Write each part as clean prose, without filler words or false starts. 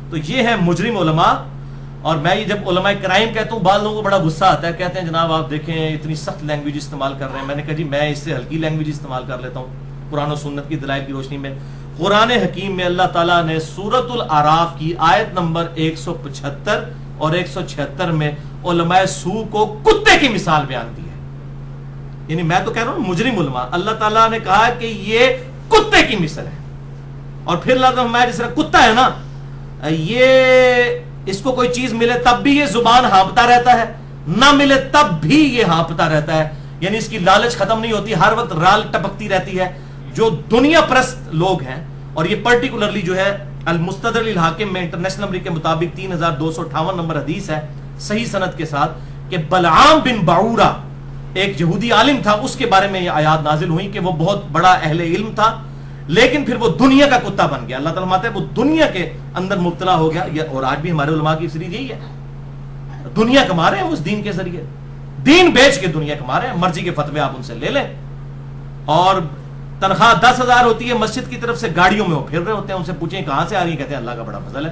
تو یہ ہے مجرم علماء. اور میں یہ جب علماء کرائم کہتا ہوں بعض لوگوں کو بڑا غصہ آتا ہے, کہتے ہیں جناب آپ دیکھیں اتنی سخت لینگویج استعمال کر رہے ہیں. میں نے کہا جی میں اس سے ہلکی لینگویج استعمال کر لیتا ہوں قرآن و سنت کی دلائل کی روشنی میں. قرآن حکیم میں اللہ تعالیٰ نے سورۃ الاعراف کی آیت نمبر 175 اور 176 میں علماء سوء کو کتے کی مثال بیان دی ہے. یعنی میں تو کہہ رہا ہوں مجرم علماء, اللہ تعالیٰ نے کہا کہ یہ کتے کی مثل ہے. اور پھر اللہ تعالیٰ جس طرح کتا ہے نا, یہ اس کو کوئی چیز ملے تب بھی یہ زبان ہانپتا رہتا ہے, نہ ملے تب بھی یہ ہانپتا رہتا ہے. یعنی اس کی لالچ ختم نہیں ہوتی, ہر وقت رال ٹپکتی رہتی ہے. جو دنیا پرست لوگ ہیں, اور یہ پرٹیکولرلی جو ہے المستدرک للحاکم میں انٹرنیشنل نمبر کے مطابق 3258 نمبر حدیث ہے صحیح سند کے ساتھ کہ بلعام بن بعورہ ایک یہودی عالم تھا, اس کے بارے میں یہ آیات نازل ہوئی کہ وہ بہت بڑا اہل علم تھا لیکن پھر وہ دنیا کا کتا بن گیا. اللہ تعالیٰ ماتا ہے وہ دنیا کے اندر مبتلا ہو گیا. اور آج بھی ہمارے علماء کی سیریز یہی ہے, دنیا کما رہے ہیں اس دین کے ذریعے, دین بیچ کے دنیا کما رہے ہیں. مرضی کے فتوے آپ ان سے لے لیں, اور تنخواہ 10,000 ہوتی ہے, مسجد کی طرف سے گاڑیوں میں وہ پھر رہے ہوتے ہیں. ان سے پوچھیں کہاں سے آ رہی ہیں, کہتے ہیں اللہ کا بڑا فضل ہے.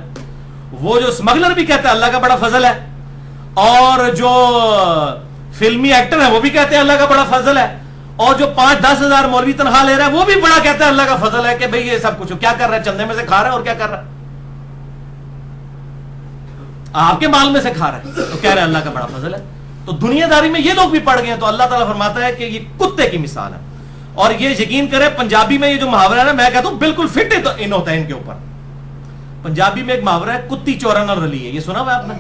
وہ جو اسمگلر بھی کہتے ہیں اللہ کا بڑا فضل ہے, اور جو فلمی ایکٹر ہے وہ بھی کہتے ہیں اللہ کا بڑا فضل ہے, اور جو 5-10 ہزار مولوی تنخواہ لے رہا ہے وہ بھی بڑا کہتا ہے اللہ کا فضل ہے کہ بھئی یہ سب کچھ کیا کر رہا ہے, چندے میں سے کھا رہا ہے اور کیا کر رہا ہے, آپ کے مال میں سے کھا رہا ہے تو کہہ رہا ہے اللہ کا بڑا فضل ہے. تو دنیا داری میں یہ لوگ بھی پڑ گئے ہیں. تو اللہ تعالیٰ فرماتا ہے کہ یہ کتے کی مثال ہے. اور یہ یقین کرے پنجابی میں یہ جو محاورہ ہے نا, میں کہتا ہوں بالکل فٹ ان ہوتا ہے ان کے اوپر. پنجابی میں ایک محاورہ ہے کتی چورا نہ رلی ہے, یہ سنا ہوا ہے آپ نے؟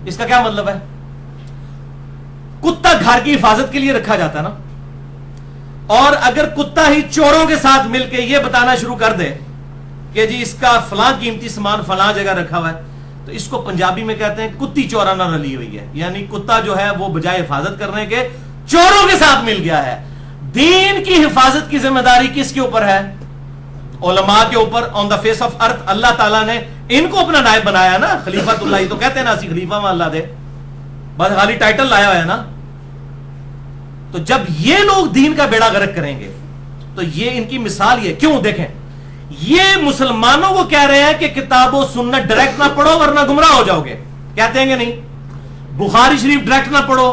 اس کا کیا مطلب ہے؟ کتا گھر کی حفاظت کے لیے رکھا جاتا ہے نا, اور اگر کتا ہی چوروں کے ساتھ مل کے یہ بتانا شروع کر دے کہ جی اس کا فلاں قیمتی سامان فلاں جگہ رکھا ہوا ہے, تو اس کو پنجابی میں کہتے ہیں کتی چورا نہ رلی ہوئی ہے. یعنی کتا جو ہے وہ بجائے حفاظت کرنے کے چوروں کے ساتھ مل گیا ہے. دین کی حفاظت کی ذمہ داری کس کے اوپر ہے؟ علماء کے اوپر. آن دا فیس آف ارتھ اللہ تعالیٰ نے ان کو اپنا نائب بنایا نا, خلیفۃ اللہ ہی تو کہتے ہیں نا, اسی خلیفہ میں اللہ دے, بس خالی ٹائٹل لایا ہوا ہے نا. تو جب یہ لوگ دین کا بیڑا غرق کریں گے تو یہ ان کی مثال یہ کیوں دیکھیں, یہ مسلمانوں کو کہہ رہے ہیں کہ کتاب و سنت ڈائریکٹ نہ پڑھو ورنہ گمراہ ہو جاؤ گے. کہتے ہیں کہ نہیں؟ بخاری شریف ڈائریکٹ نہ پڑھو,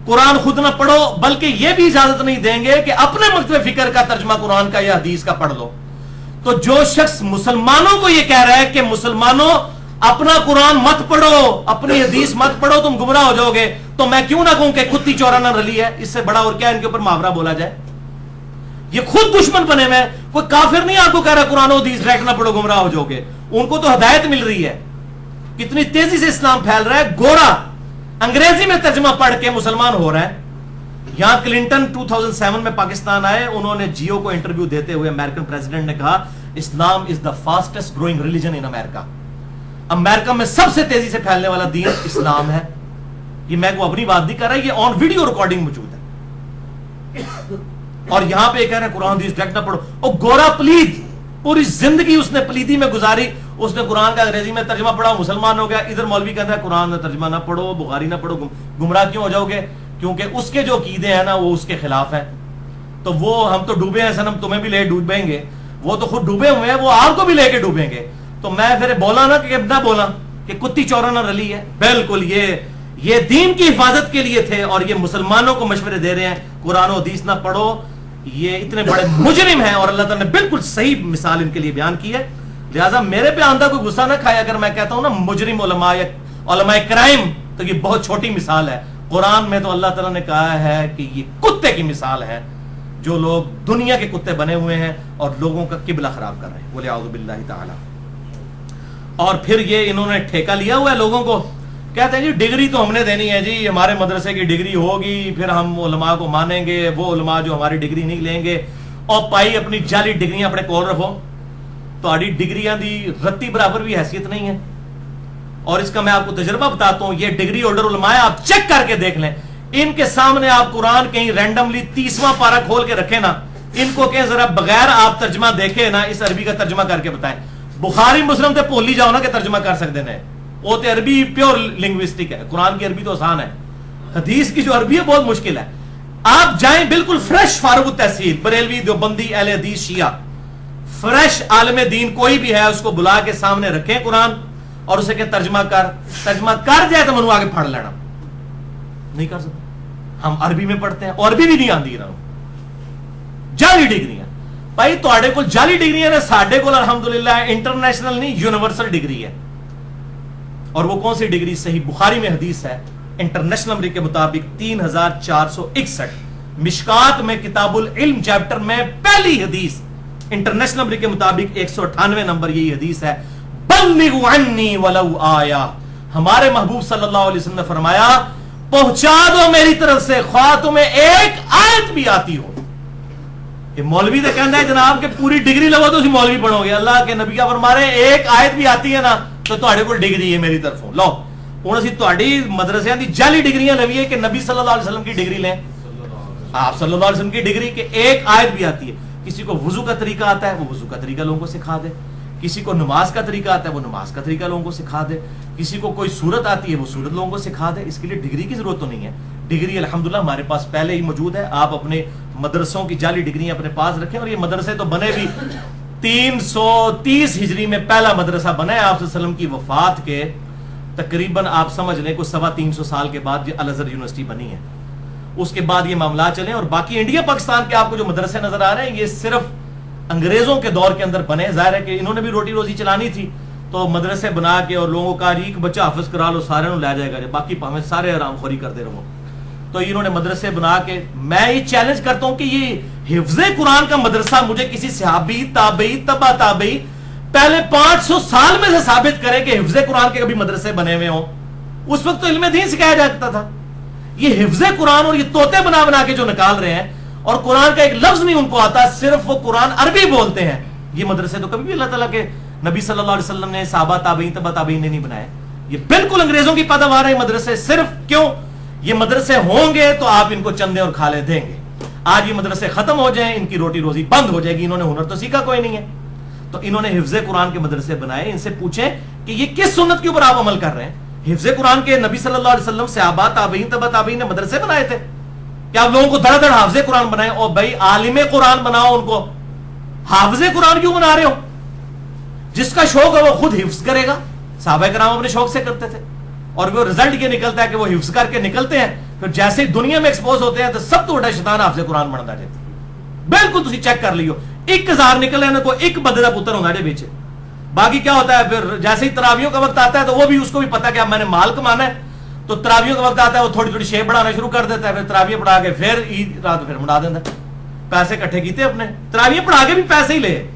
قرآن خود نہ پڑھو, بلکہ یہ بھی اجازت نہیں دیں گے کہ اپنے مکتب فکر کا ترجمہ قرآن کا یا حدیث کا پڑھ لو. تو جو شخص مسلمانوں کو یہ کہہ رہا ہے کہ مسلمانوں اپنا قرآن مت پڑھو, اپنی حدیث مت پڑھو, تم گمراہ ہو جاؤ گے, تو میں کیوں نہ کہوں کہ کتی چورا نہ رلی ہے. اس سے بڑا اور کیا ان کے اوپر محاورہ بولا جائے؟ یہ خود دشمن بنے ہوئے, کوئی کافر نہیں آپ کو کہہ رہا قرآن و حدیث ڈائریکٹ نہ پڑھو گمراہ ہو جاؤ گے. ان کو تو ہدایت مل رہی ہے. کتنی تیزی سے اسلام پھیل رہا ہے. گورا انگریزی میں ترجمہ پڑھ کے مسلمان ہو رہا ہے. یہاں کلنٹن 2007 میں پاکستان آئے, انہوں نے جیو کو انٹرویو دیتے ہوئے امریکن پریزیڈنٹ نے کہا اسلام از دا فاسٹسٹ گروئنگ ریلیجن ان امریکہ. امریکہ میں سب سے تیزی سے پھیلنے والا دین اسلام ہے. یہ میں کو اپنی بات نہیں کر رہا, یہ آن ویڈیو ریکارڈنگ موجود ہے. اور یہاں پہ کہہ رہے ہیں قرآن حدیث ڈائریکٹ نہ پڑھو. اور گورا پلید, پوری زندگی اس نے پلیدی میں گزاری, اس نے قرآن کا انگریزی میں ترجمہ پڑھا, مسلمان ہو گیا. ادھر مولوی کہتا ہے قرآن میں ترجمہ نہ پڑھو, بخاری نہ پڑھو, گمراہ کیوں ہو جاؤ گے؟ کیونکہ اس کے جو عقیدے ہیں نا وہ اس کے خلاف ہیں. تو وہ ہم تو ڈوبے ہیں سنم, تمہیں بھی لے ڈوبیں گے. وہ تو خود ڈوبے ہوئے ہیں, وہ آپ کو بھی لے کے ڈوبیں گے. تو میں پھر بولا نا کہ نہ بولا کہ کتی چورا نہ رلی ہے. بالکل یہ دین کی حفاظت کے لیے تھے, اور یہ مسلمانوں کو مشورے دے رہے ہیں قرآن و حدیث نہ پڑھو. یہ اتنے بڑے مجرم ہیں, اور اللہ تعالیٰ نے بالکل صحیح مثال ان کے لیے بیان کی ہے. لہٰذا میرے پہ آندہ کوئی غصہ نہ کھائے اگر میں کہتا ہوں نا مجرم علماء یا علماء کرائم, تو یہ بہت چھوٹی مثال ہے. قرآن میں تو اللہ تعالیٰ نے کہا ہے کہ یہ کتے کی مثال ہے, جو لوگ دنیا کے کتے بنے ہوئے ہیں اور لوگوں کا قبلہ خراب کر رہے ہیں. بولے اعوذ باللہ تعالی. اور پھر یہ انہوں نے ٹھیکہ لیا ہوا ہے لوگوں کو, کہتے ہیں جی ڈگری تو ہم نے دینی ہے, جی ہمارے مدرسے کی ڈگری ہوگی پھر ہم علماء کو مانیں گے. وہ علماء جو ہماری ڈگری نہیں لیں گے, اور پائی اپنی جعلی ڈگریاں اپنے کول رکھو. تہاڈی ڈگریاں دی رتی برابر بھی حیثیت نہیں ہے. اور اس کا میں آپ کو تجربہ بتاتا ہوں, یہ ڈگری ہولڈر علماء آپ چیک کر کے دیکھ لیں, ان کے سامنے آپ قرآن کہیں رینڈملی 30واں پارہ کھول کے رکھیں نا, ان کو کہیں ذرا بغیر آپ ترجمہ دیکھے نا اس عربی کا ترجمہ کر کے بتائیں. بخاری مسلم تے بھول ہی جاؤ نا کہ ترجمہ کر سکتے ہیں, وہ تے عربی پیور لنگوسٹک ہے. قرآن کی عربی تو آسان ہے, حدیث کی جو عربی ہے بہت مشکل ہے. آپ جائیں بالکل فریش فارغ التحصیل, بریلوی, دیوبندی, اہل حدیث, شیعہ, فریش عالم دین کوئی بھی ہے اس کو بلا کے سامنے رکھیں قرآن اور اسے کہ ترجمہ کر جائے تو منو آگے پڑھ لینا. نہیں کر سکتے. ہم عربی میں پڑھتے ہیں اور عربی بھی نہیں آتی رہا. جعلی ڈگریاں بھائی تواڈے کول جعلی ڈگریاں نے, ساڈے کول الحمدللہ انٹرنیشنل نہیں یونیورسل ڈگری ہے. اور وہ کون سی ڈگری؟ صحیح بخاری میں حدیث ہے انٹرنیشنل نمبر کے مطابق 3461. مشکات میں کتاب العلم چیپٹر میں پہلی حدیث انٹرنیشنل نمبر کے مطابق 198 نمبر یہی حدیث ہے, بلغوا عنی ولو آیا. ہمارے محبوب صلی اللہ علیہ وسلم نے فرمایا پہنچا دو میری طرف سے خواہ تمہیں ایک آیت بھی آتی ہو. کہ مولوی تو کہنا ہے جناب کہ پوری ڈگری لگو تو اسی مولوی بنو گے. اللہ کے نبی کا فرما رہے ایک آیت بھی آتی ہے نا تو تواڈے کول ڈگری ہے میری طرفوں. لو ہن اسی تواڈی مدرسیاں دی جعلی ڈگریاں لویے کہ نبی صلی اللہ علیہ وسلم کی ڈگری لیں, آپ صلی اللہ علیہ وسلم کی ڈگری کہ ایک آیت بھی آتی ہے. کسی کو وضو کا طریقہ آتا ہے وہ وضو کا طریقہ لوگوں کو سکھا دے, کسی کو نماز کا طریقہ آتا ہے وہ نماز کا طریقہ لوگوں کو سکھا دے, کسی کو کوئی صورت آتی ہے وہ صورت لوگوں کو سکھا دے. اس کے لیے ڈگری کی ضرورت تو نہیں ہے. ڈگری الحمدللہ ہمارے پاس پہلے ہی موجود ہے. آپ اپنے مدرسوں کی جعلی ڈگریاں اپنے پاس رکھیں. اور یہ مدرسے تو بنے بھی 330 ہجری میں پہلا مدرسہ بنا ہے آپ صلی اللہ علیہ وسلم کی وفات کے تقریباً آپ سمجھ لیں کوئی 350 سال کے بعد یہ الازہر یونیورسٹی بنی ہے. اس کے بعد یہ معاملات چلے اور باقی انڈیا پاکستان کے آپ کو جو مدرسے نظر آ رہے ہیں یہ صرف انگریزوں کے دور کے اندر بنے. ظاہر ہے کہ انہوں نے بھی روٹی روزی چلانی تھی تو مدرسے بنا کے اور لوگوں کا ایک بچہ حافظ کرا لو سارے لے جائے گا, باقی پاویں سارے آرام خوری کرتے رہو. تو انہوں نے مدرسے بنا کے, میں یہ چیلنج کرتا ہوں کہ یہ حفظ قرآن کا مدرسہ مجھے کسی صحابی تابعی تبع تابعی پہلے 500 سال میں سے ثابت کرے کہ حفظ قرآن کے کبھی مدرسے بنے ہوئے ہوں. اس وقت تو علم دین سکھایا جاتا تھا. یہ حفظ قرآن اور یہ طوطے بنا بنا کے جو نکال رہے ہیں اور قرآن کا ایک لفظ نہیں ان کو آتا, صرف وہ قرآن عربی بولتے ہیں. یہ مدرسے تو کبھی بھی اللہ تعالیٰ کے نبی صلی اللہ علیہ وسلم نے صحابہ تابعین تبع تابعین نے نہیں بنائے. یہ بالکل انگریزوں کی پیداوار ہے مدرسے. صرف کیوں یہ مدرسے ہوں گے تو آپ ان کو چندے اور کھالے دیں گے. آج یہ مدرسے ختم ہو جائیں ان کی روٹی روزی بند ہو جائے گی. انہوں نے ہنر تو سیکھا کوئی نہیں ہے. تو انہوں نے حفظ قرآن کے مدرسے بنائے. ان سے پوچھیں کہ یہ کس سنت کے اوپر آپ عمل کر رہے ہیں؟ حفظ قرآن کے نبی صلی اللہ علیہ وسلم صحابہ تابعین تبع تابعین نے مدرسے بنائے تھے کہ آپ لوگوں کو دڑ دڑ حافظ قرآن بنائے. اور بھائی عالم قرآن بناؤ, ان کو حافظ قرآن کیوں بنا رہے ہو؟ جس کا شوق ہے وہ خود حفظ کرے گا. صحابہ کرام اپنے شوق سے کرتے تھے اور وہ رزلٹ یہ نکلتا ہے کہ وہ حفظ کر کے نکلتے ہیں. پھر جیسے ہی دنیا میں ایکسپوز ہوتے ہیں تو سب تو بڑا شیطان حافظ قرآن بنتا جاتا ہے. بالکل تسی چیک کر لیو 1000 نکلے نا کوئی ایک بندے کا پتر ہوگا جے بیچے. باقی کیا ہوتا ہے پھر جیسے ہی تراویحوں کا وقت آتا ہے تو وہ بھی اس کو بھی پتا کہ اب میں نے مال کمانا ہے تو تراویحوں کا وقت آتا ہے وہ تھوڑی تھوڑی شیپ بڑھانا شروع کر دیتا ہے. پھر تراویح پڑھا کے پھر عید رات پھر منا دیتا ہے. پیسے اکٹھے کیتے اپنے تراویح پڑھا کے بھی پیسے ہی لے.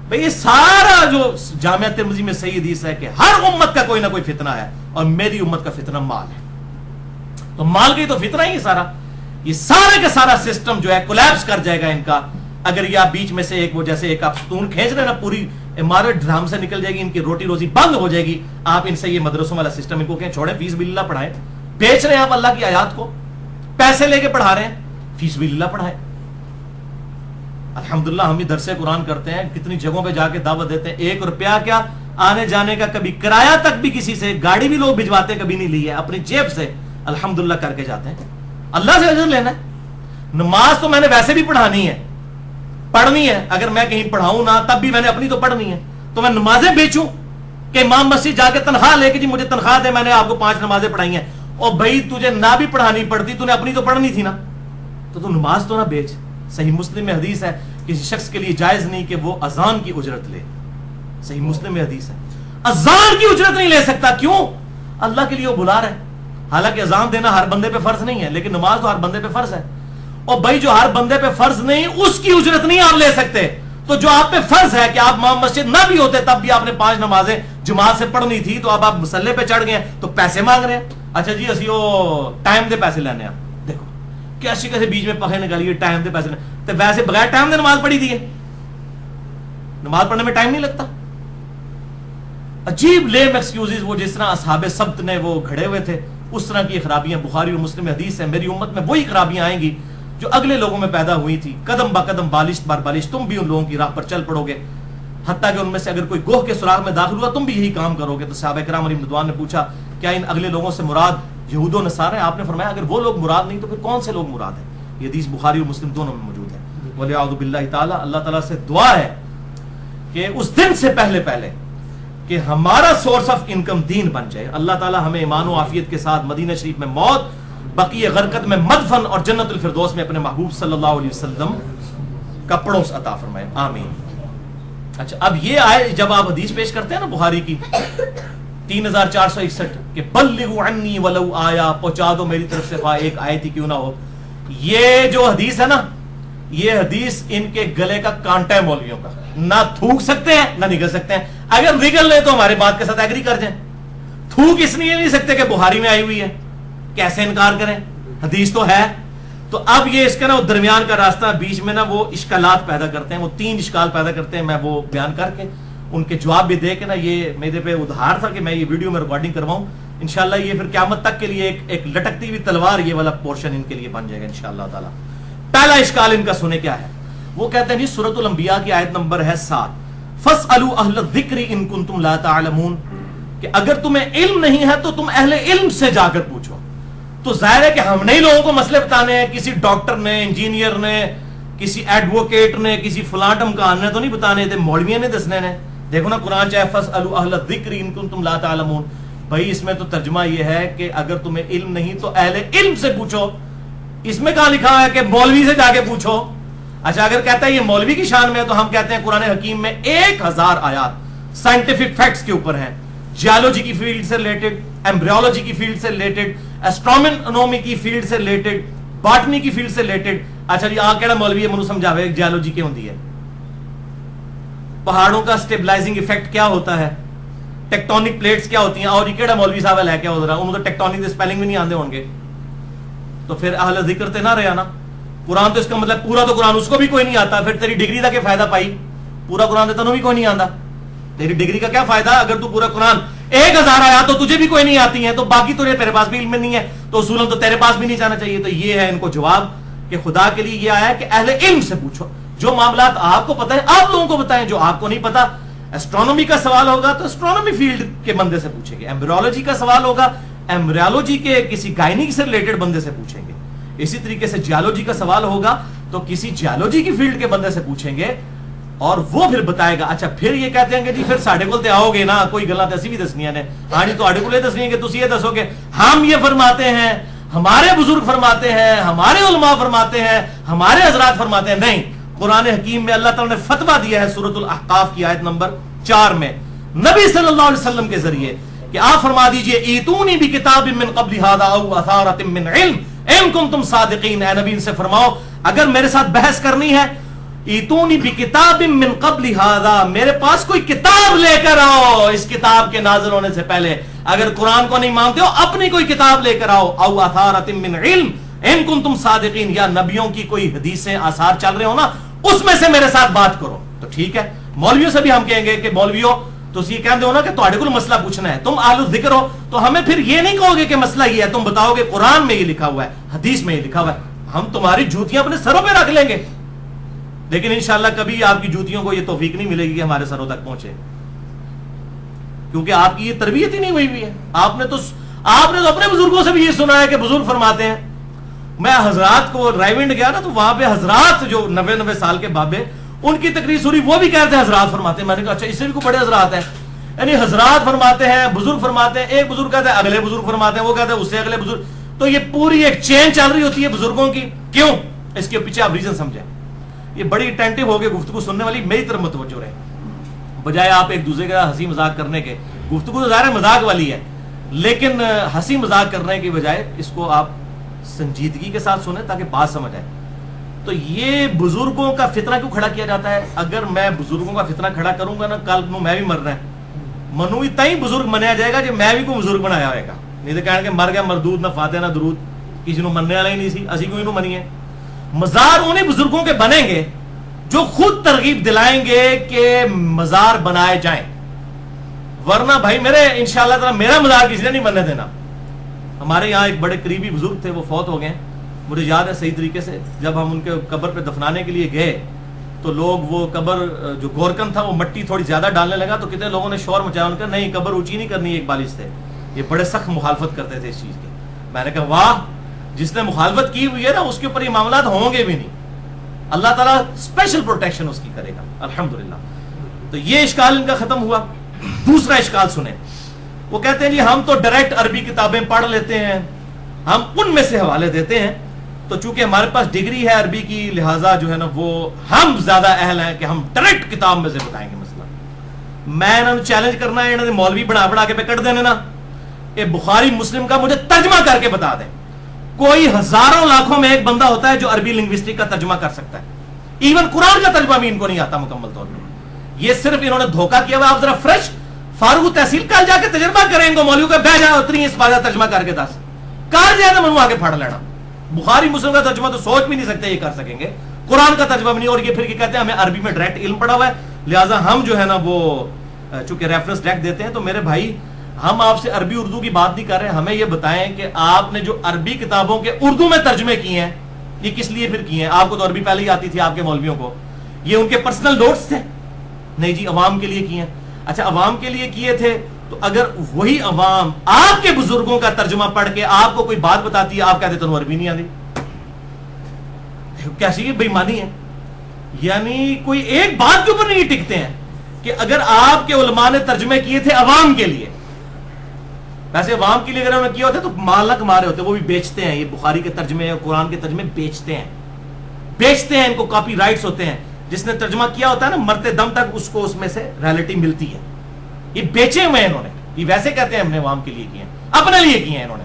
بھئی یہ سارا جو جامعہ ترمذی میں صحیح حدیث ہے کہ ہر امت کا کوئی نہ کوئی فتنہ ہے اور میری امت کا فتنہ مال ہے. تو مال کا ہی تو فتنہ ہی سارا. یہ سارے کا سارا سسٹم جو ہے کولیپس کر جائے گا ان کا اگر یہ آپ بیچ میں سے ایک وہ جیسے ایک آپ ستون کھینچ رہے ہیں نا پوری عمارت ڈھام سے نکل جائے گی. ان کی روٹی روزی بند ہو جائے گی. آپ ان سے یہ مدرسوں والا سسٹم ان کو کہیں چھوڑیں, فیس باللہ پڑھائیں. بیچ رہے ہیں آپ اللہ کی آیات کو, پیسے لے کے پڑھا رہے ہیں, فیس باللہ پڑھائیں. الحمدللہ ہم بھی درس قرآن کرتے ہیں, کتنی جگہوں پہ جا کے دعوت دیتے ہیں. 1 روپیہ کیا آنے جانے کا کبھی کرایہ تک بھی کسی سے, گاڑی بھی لوگ بھجواتے کبھی نہیں لی ہے, اپنی جیب سے الحمدللہ کر کے جاتے ہیں. اللہ سے اجر لینا ہے. نماز تو میں نے ویسے بھی پڑھانی ہے, پڑھنی ہے. اگر میں کہیں پڑھاؤں نہ تب بھی میں نے اپنی تو پڑھنی ہے. تو میں نمازیں بیچوں کہ امام مسجد جا کے تنخواہ لے کے جی مجھے تنخواہ دے, میں نے آپ کو 5 نمازیں پڑھائی ہیں. اور بھائی تجھے نہ بھی پڑھانی پڑتی, تو نے اپنی تو پڑھنی تھی نا, تو نماز تو نہ بیچ. صحیح مسلم میں حدیث ہے کسی شخص کے لیے جائز نہیں کہ وہ اذان کی اجرت لے. صحیح مسلم میں حدیث ہے اذان کی اجرت نہیں لے سکتا. کیوں؟ اللہ کے لیے وہ بلا رہا ہے. حالانکہ اذان دینا ہر بندے پہ فرض نہیں ہے لیکن نماز تو ہر بندے پہ فرض ہے. اور بھائی جو ہر بندے پہ فرض نہیں اس کی اجرت نہیں آپ لے سکتے. تو جو آپ پہ فرض ہے کہ آپ امام مسجد نہ بھی ہوتے تب بھی آپ نے 5 نمازیں جماعت سے پڑھنی تھی, تو اب آپ مسلح پہ چڑھ گئے تو پیسے مانگ رہے ہیں. اچھا جی اسی وہ ٹائم دے پیسے لینے. آپ دیکھو کیسے کیسے بیچ میں پخے نکالیے, ٹائم دے پیسے لینے. تو ویسے بغیر ٹائم دے نماز پڑھی دی ہے, نماز پڑھنے میں ٹائم نہیں لگتا. عجیب لیم ایکسکیوزز وہ جس طرح اصحاب سبت نے وہ گھڑے ہوئے تھے اس طرح کی خرابیاں بخاری اور مسلم حدیث ہے. میری امت میں وہی خرابیاں آئیں گی جو اگلے لوگوں میں پیدا ہوئی تھی. قدم با قدم بالش بار بالش تم بھی ان لوگوں کی راہ پر چل پڑو گے, حتیٰ کہ ان میں سے اگر کوئی گوہ کے سراغ میں داخل ہوا تم بھی یہی کام کرو گے. تو صحابہ کرام علیہم رضوان نے پوچھا کیا ان اگلے لوگوں سے مراد یہود و نصارہ ہیں؟ آپ نے فرمایا اگر وہ لوگ مراد نہیں تو پھر کون سے لوگ مراد ہیں؟ یہ حدیث بخاری اور مسلم دونوں میں موجود ہے. ولیعوذ باللہ تعالی, اللہ تعالیٰ سے دعا ہے کہ اس دن سے پہلے پہلے کہ ہمارا سورس آف انکم دین بن جائے. اللہ تعالی ہمیں ایمان و عافیت کے ساتھ مدینہ شریف میں موت, بقیہ غرقت میں مدفن اور جنت الفردوس میں اپنے محبوب صلی اللہ علیہ وسلم کا پڑوس عطا فرمائے, آمین. اچھا, اب یہ آئے جب آپ حدیث پیش کرتے ہیں نا بخاری کی 3461 کہ بلغوا عنی ولو آیا, پہنچا دو میری طرف سے خواہ ایک آیت ہی کیوں نہ ہو. یہ جو حدیث ہے نا, یہ حدیث ان کے گلے کا کانٹا ہے مولویوں کا, نہ تھوک سکتے ہیں نہ نگل سکتے ہیں. اگر نگل لیں تو ہمارے بات کے ساتھ ایگری کر جائیں, تھوک اس لیے نہیں سکتے کہ بخاری میں آئی ہوئی ہے, کیسے انکار کریں, حدیث تو ہے. تو اب یہ اس کا نا درمیان کا راستہ بیچ میں نا وہ اشکالات پیدا کرتے ہیں, وہ 3 اشکال پیدا کرتے ہیں. میں وہ بیان کر کے ان کے جواب بھی دے کے نا, یہ میرے پہ ادھار تھا کہ میں یہ ویڈیو میں ریکارڈنگ کرواؤں. انشاءاللہ یہ پھر قیامت تک کے لیے ایک لٹکتی ہوئی تلوار یہ والا پورشن ان کے لیے بن جائے گا انشاءاللہ تعالی. پہلا اشکال ان کا سنے کیا ہے, وہ کہتے ہیں جی سورۃ الانبیاء کی آیت نمبر ہے 7, فَاسْأَلُوا أَهْلَ الذِّكْرِ إِن كُنتُمْ لَا تَعْلَمُونَ, کہ اگر تمہیں علم نہیں ہے تو تم اہل علم سے جا کر پوچھو. تو ظاہر ہے کہ ہم نہیں لوگوں کو مسئلے بتانے ہیں, کسی ڈاکٹر نے, انجینئر نے, کسی ایڈوکیٹ نے, کسی فلاں ٹمکان نے تو نہیں بتانے تھے, مولویوں نے دسنے نے. دیکھو نا قرآن چاہے فَاسْأَلُوا أَهْلَ الذِّكْرِ إِن كُنتُمْ لَا تَعْلَمُونَ, بھائی اس میں تو ترجمہ یہ ہے کہ اگر تمہیں علم نہیں تو اہل علم سے پوچھو. اس میں کہاں لکھا ہے کہ مولوی سے جا کے پوچھو؟ اچھا, اگر کہتا ہے یہ مولوی کی شان میں ہے تو ہم کہتے ہیں قرآن حکیم میں 1000 آیات سائنٹیفک فیکٹس کے اوپر ہیں, جیولوجی کی فیلڈ سے ریلیٹڈ, ایمبریولوجی کی فیلڈ سے ریلیٹڈ, ایسٹرونومی کی فیلڈ سے ریلیٹڈ, باٹنی کی فیلڈ سے ریلیٹڈ. اچھا جی, کیڑا مولوی ہے منو سمجھاوے جیولوجی کیا ہوتی ہے, پہاڑوں کا سٹیبلائزنگ ایفیکٹ کیا ہوتا ہے, ٹیکٹونک پلیٹس کیا ہوتی ہیں, اور یہ کیڑا مولوی صاحب ہے کیا ہو رہا, انہوں تو ٹیکٹونک کے سپیلنگ بھی نہیں آندے ہوں گے. تو پھر اہل ذکر تے نہ رہا نا قرآن, تو اس کا مطلب پورا تو قرآن اس کو بھی کوئی نہیں آتا, پھر تیری ڈگری کا کیا فائدہ پائی, پورا قرآن تو بھی کوئی نہیں آتا, تیری ڈگری کا کیا فائدہ اگر تو پورا قرآن 1000 آیات تو تجھے بھی کوئی نہیں آتی ہیں, تو باقی تیرے پاس بھی علم نہیں ہے, تو اصولاً تو تیرے پاس بھی نہیں جانا چاہیے. تو یہ ہے ان کو جواب کہ خدا کے لیے یہ آیا کہ اہل علم سے پوچھو, جو معاملات آپ کو پتہ ہے آپ لوگوں کو بتائیں, جو آپ کو نہیں پتا. ایسٹرونومی کا سوال ہوگا تو ایسٹرونومی فیلڈ کے بندے سے پوچھیں گے, ایمبریولوجی کا سوال ہوگا ایمبریولوجی کے کسی گائنی سے ریلیٹڈ بندے سے پوچھیں گے. اسی طریقے سے جیولوجی کا سوال ہوگا تو کسی جیولوجی کی فیلڈ کے بندے سے پوچھیں گے, اور وہ پھر بتائے گا. اچھا, پھر یہ کہتے ہیں کہ جی پھر ساڈے کول تے آؤ گے نا, کوئی گلاں تے اسی بھی دسنیاں نے, ہاں جی تواڈے کول دسنی ہے کہ تسی یہ دسو گے ہم یہ فرماتے ہیں, ہمارے بزرگ فرماتے ہیں, ہمارے علماء فرماتے ہیں, ہمارے حضرات فرماتے ہیں. نہیں, قرآن حکیم میں اللہ تعالیٰ نے فتویٰ دیا ہے سورۃ الاحقاف کی آیت نمبر 4 میں نبی صلی اللہ علیہ وسلم کے ذریعے کہ آپ فرما دیجئے ایتونی بکتاب من قبل ھذا او اثارۃ من علم ان کنتم صادقین. اے نبی ان سے فرماؤ اگر میرے ساتھ بحث کرنی ہے, ایتونی بکتاب من قبل ھذا, میرے پاس کوئی کتاب لے کر آؤ اس کتاب کے نازل ہونے سے پہلے. اگر قرآن کو نہیں مانتے ہو اپنی کوئی کتاب لے کر آؤ, او اثارۃ من علم ان کنتم صادقین, یا نبیوں کی کوئی حدیثیں آثار چل رہے ہو نا اس میں سے میرے ساتھ بات کرو. تو ٹھیک ہے, مولویوں سے بھی ہم کہیں گے کہ مولویوں تو یہ کہتے ہو نا کہ تواڈے کول مسئلہ پوچھنا ہے, تم اہل الذکر ہو, تو ہمیں پھر یہ نہیں کہو گے کہ مسئلہ یہ ہے, تم بتاؤ گے قرآن میں یہ لکھا ہوا ہے, حدیث میں یہ لکھا ہوا ہے, ہم تمہاری جوتیاں اپنے سروں پہ رکھ لیں گے. لیکن انشاءاللہ کبھی آپ کی جوتیوں کو یہ توفیق نہیں ملے گی کہ ہمارے سروں تک پہنچے, کیونکہ آپ کی یہ تربیت ہی نہیں ہوئی ہے. آپ نے تو اپنے بزرگوں سے بھی یہ سنا ہے کہ بزرگ فرماتے ہیں. میں حضرات کو رائیونڈ گیا نا, تو وہاں پہ حضرات جو 90 سال کے بابے, ان کی تقریر سنی, وہ بھی کہتے ہیں حضرات فرماتے ہیں. میں نے کہا اچھا اس سے بھی کوئی بڑے حضرات ہیں, یعنی حضرات فرماتے ہیں, بزرگ فرماتے ہیں, ایک بزرگ کہتے ہیں اگلے بزرگ فرماتے ہیں, وہ کہتے ہیں اس سے اگلے بزرگ. تو یہ پوری ایک چین چل رہی ہوتی ہے بزرگوں کی. کیوں؟ اس کے پیچھے آپ ریزن سمجھیں. یہ بڑی اٹینٹو ہو کے گفتگو سننے والی میری طرف متوجہ رہے, بجائے آپ ایک دوسرے کا ہنسی مذاق کرنے کے. گفتگو تو ظاہر مذاق والی ہے, لیکن ہنسی مذاق کرنے کی بجائے اس کو آپ سنجیدگی کے ساتھ سنیں تاکہ بات سمجھ آئے. تو یہ بزرگوں کا فتنہ کیوں کھڑا کیا جاتا ہے؟ اگر میں بزرگوں کا فتنہ کھڑا کروں گا نا, کل کو میں بھی مرنا ہے, منوی تائیں بزرگ منیا جائے گا جو میں بھی کوئی بزرگ بنایا ہوئے گا. نہیں تو کہنے کہ مر گیا مردود, نہ فاتح نہ درود, کسی نے مننے والا ہی نہیں سی, اسی کو انہوں منی ہے. مزار انہیں بزرگوں کے بنیں گے جو خود ترغیب دلائیں گے کہ مزار بنائے جائیں, ورنہ بھائی میرے انشاءاللہ تعالی میرا مزار کسی نے نہیں بننے دینا. ہمارے یہاں ایک بڑے قریبی بزرگ تھے, وہ فوت ہو گئے. مجھے یاد ہے صحیح طریقے سے, جب ہم ان کے قبر پہ دفنانے کے لیے گئے تو لوگ وہ قبر جو گورکن تھا وہ مٹی تھوڑی زیادہ ڈالنے لگا, تو کتنے لوگوں نے شور مچایا, ان کا نہیں قبر اونچی نہیں کرنی, ایک بالش تھے, یہ بڑے سخت مخالفت کرتے تھے اس چیز کی. میں نے کہا واہ, جس نے مخالفت کی ہوئی ہے نا اس کے اوپر یہ معاملات ہوں گے بھی نہیں, اللہ تعالیٰ اسپیشل پروٹیکشن اس کی کرے گا الحمدللہ. تو تو یہ اشکال ان کا ختم ہوا. دوسرا اشکال سنیں, وہ کہتے ہیں جی ہم تو ڈائریکٹ عربی کتابیں پڑھ لیتے ہیں, ہم ان میں سے حوالے دیتے ہیں, تو چونکہ ہمارے پاس ڈگری ہے عربی کی لہٰذا جو ہے نا وہ ہم زیادہ اہل ہیں کہ ہم ڈائریکٹ کتاب میں سے بتائیں گے مسئلہ. میں انہوں نے چیلنج کرنا ہے, انہوں نے مولوی بنا کے پہ کٹ دینے نا, یہ بخاری مسلم کا مجھے ترجمہ کر کے بتا دیں. کوئی ہزاروں لاکھوں میں ایک بندہ ہوتا ہے جو عربی لنگوسٹک کا ترجمہ کر سکتا ہے, ایون قرآن کا ترجمہ بھی ان کو نہیں آتا مکمل طور پر. یہ صرف انہوں نے دھوکہ کیا ہوا. آپ ذرا فریش فاروق تحصیل کل جا کے تجربہ کریں گے مولوی کا, بہ جائے اتنی اس بات کا ترجمہ کر کے دس کار جائے منہ آگے پھاڑ لینا. بخاری مسلم کا ترجمہ تو سوچ بھی نہیں سکتے یہ کر سکیں گے, قرآن کا ترجمہ بھی نہیں. اور یہ پھر کہتے ہیں ہمیں عربی میں ڈائریکٹ علم پڑا ہوا ہے لہٰذا ہم جو ہے نا وہ چونکہ ریفرنس ڈائریکٹ دیتے ہیں. تو میرے بھائی ہم آپ سے عربی اردو کی بات نہیں کر رہے ہیں, ہمیں یہ بتائیں کہ آپ نے جو عربی کتابوں کے اردو میں ترجمے کیے ہیں یہ کس لیے پھر کیے ہیں؟ آپ کو تو عربی پہلے ہی آتی تھی آپ کے مولویوں کو, یہ ان کے پرسنل نوٹس تھے؟ نہیں جی, عوام کے لیے کیے ہیں. اچھا عوام کے لیے کیے تھے تو اگر وہی عوام آپ کے بزرگوں کا ترجمہ پڑھ کے آپ کو کوئی بات بتاتی ہے, آپ کہتے تو عربی نہیں آتی, کیسی بے ایمانی ہے. یعنی کوئی ایک بات کے اوپر نہیں ٹکتے ہیں کہ اگر آپ کے علماء نے ترجمے کیے تھے عوام کے لیے, ویسے عوام کے لیے اگر انہوں نے کیا ہوتا تو مال نہ کما رہے ہوتے, وہ بھی بیچتے ہیں. یہ بخاری کے ترجمے قرآن کے ترجمے بیچتے ہیں, ان کو کاپی رائٹس ہوتے ہیں. جس نے ترجمہ کیا ہوتا ہے نا مرتے دم تک اس کو اس میں سے رائلٹی ملتی ہے. یہ بیچے ہوئے ہیں انہوں نے, یہ ویسے کہتے ہیں ہم نے عوام کے لیے کیے ہیں, اپنے لیے کیے ہیں انہوں نے,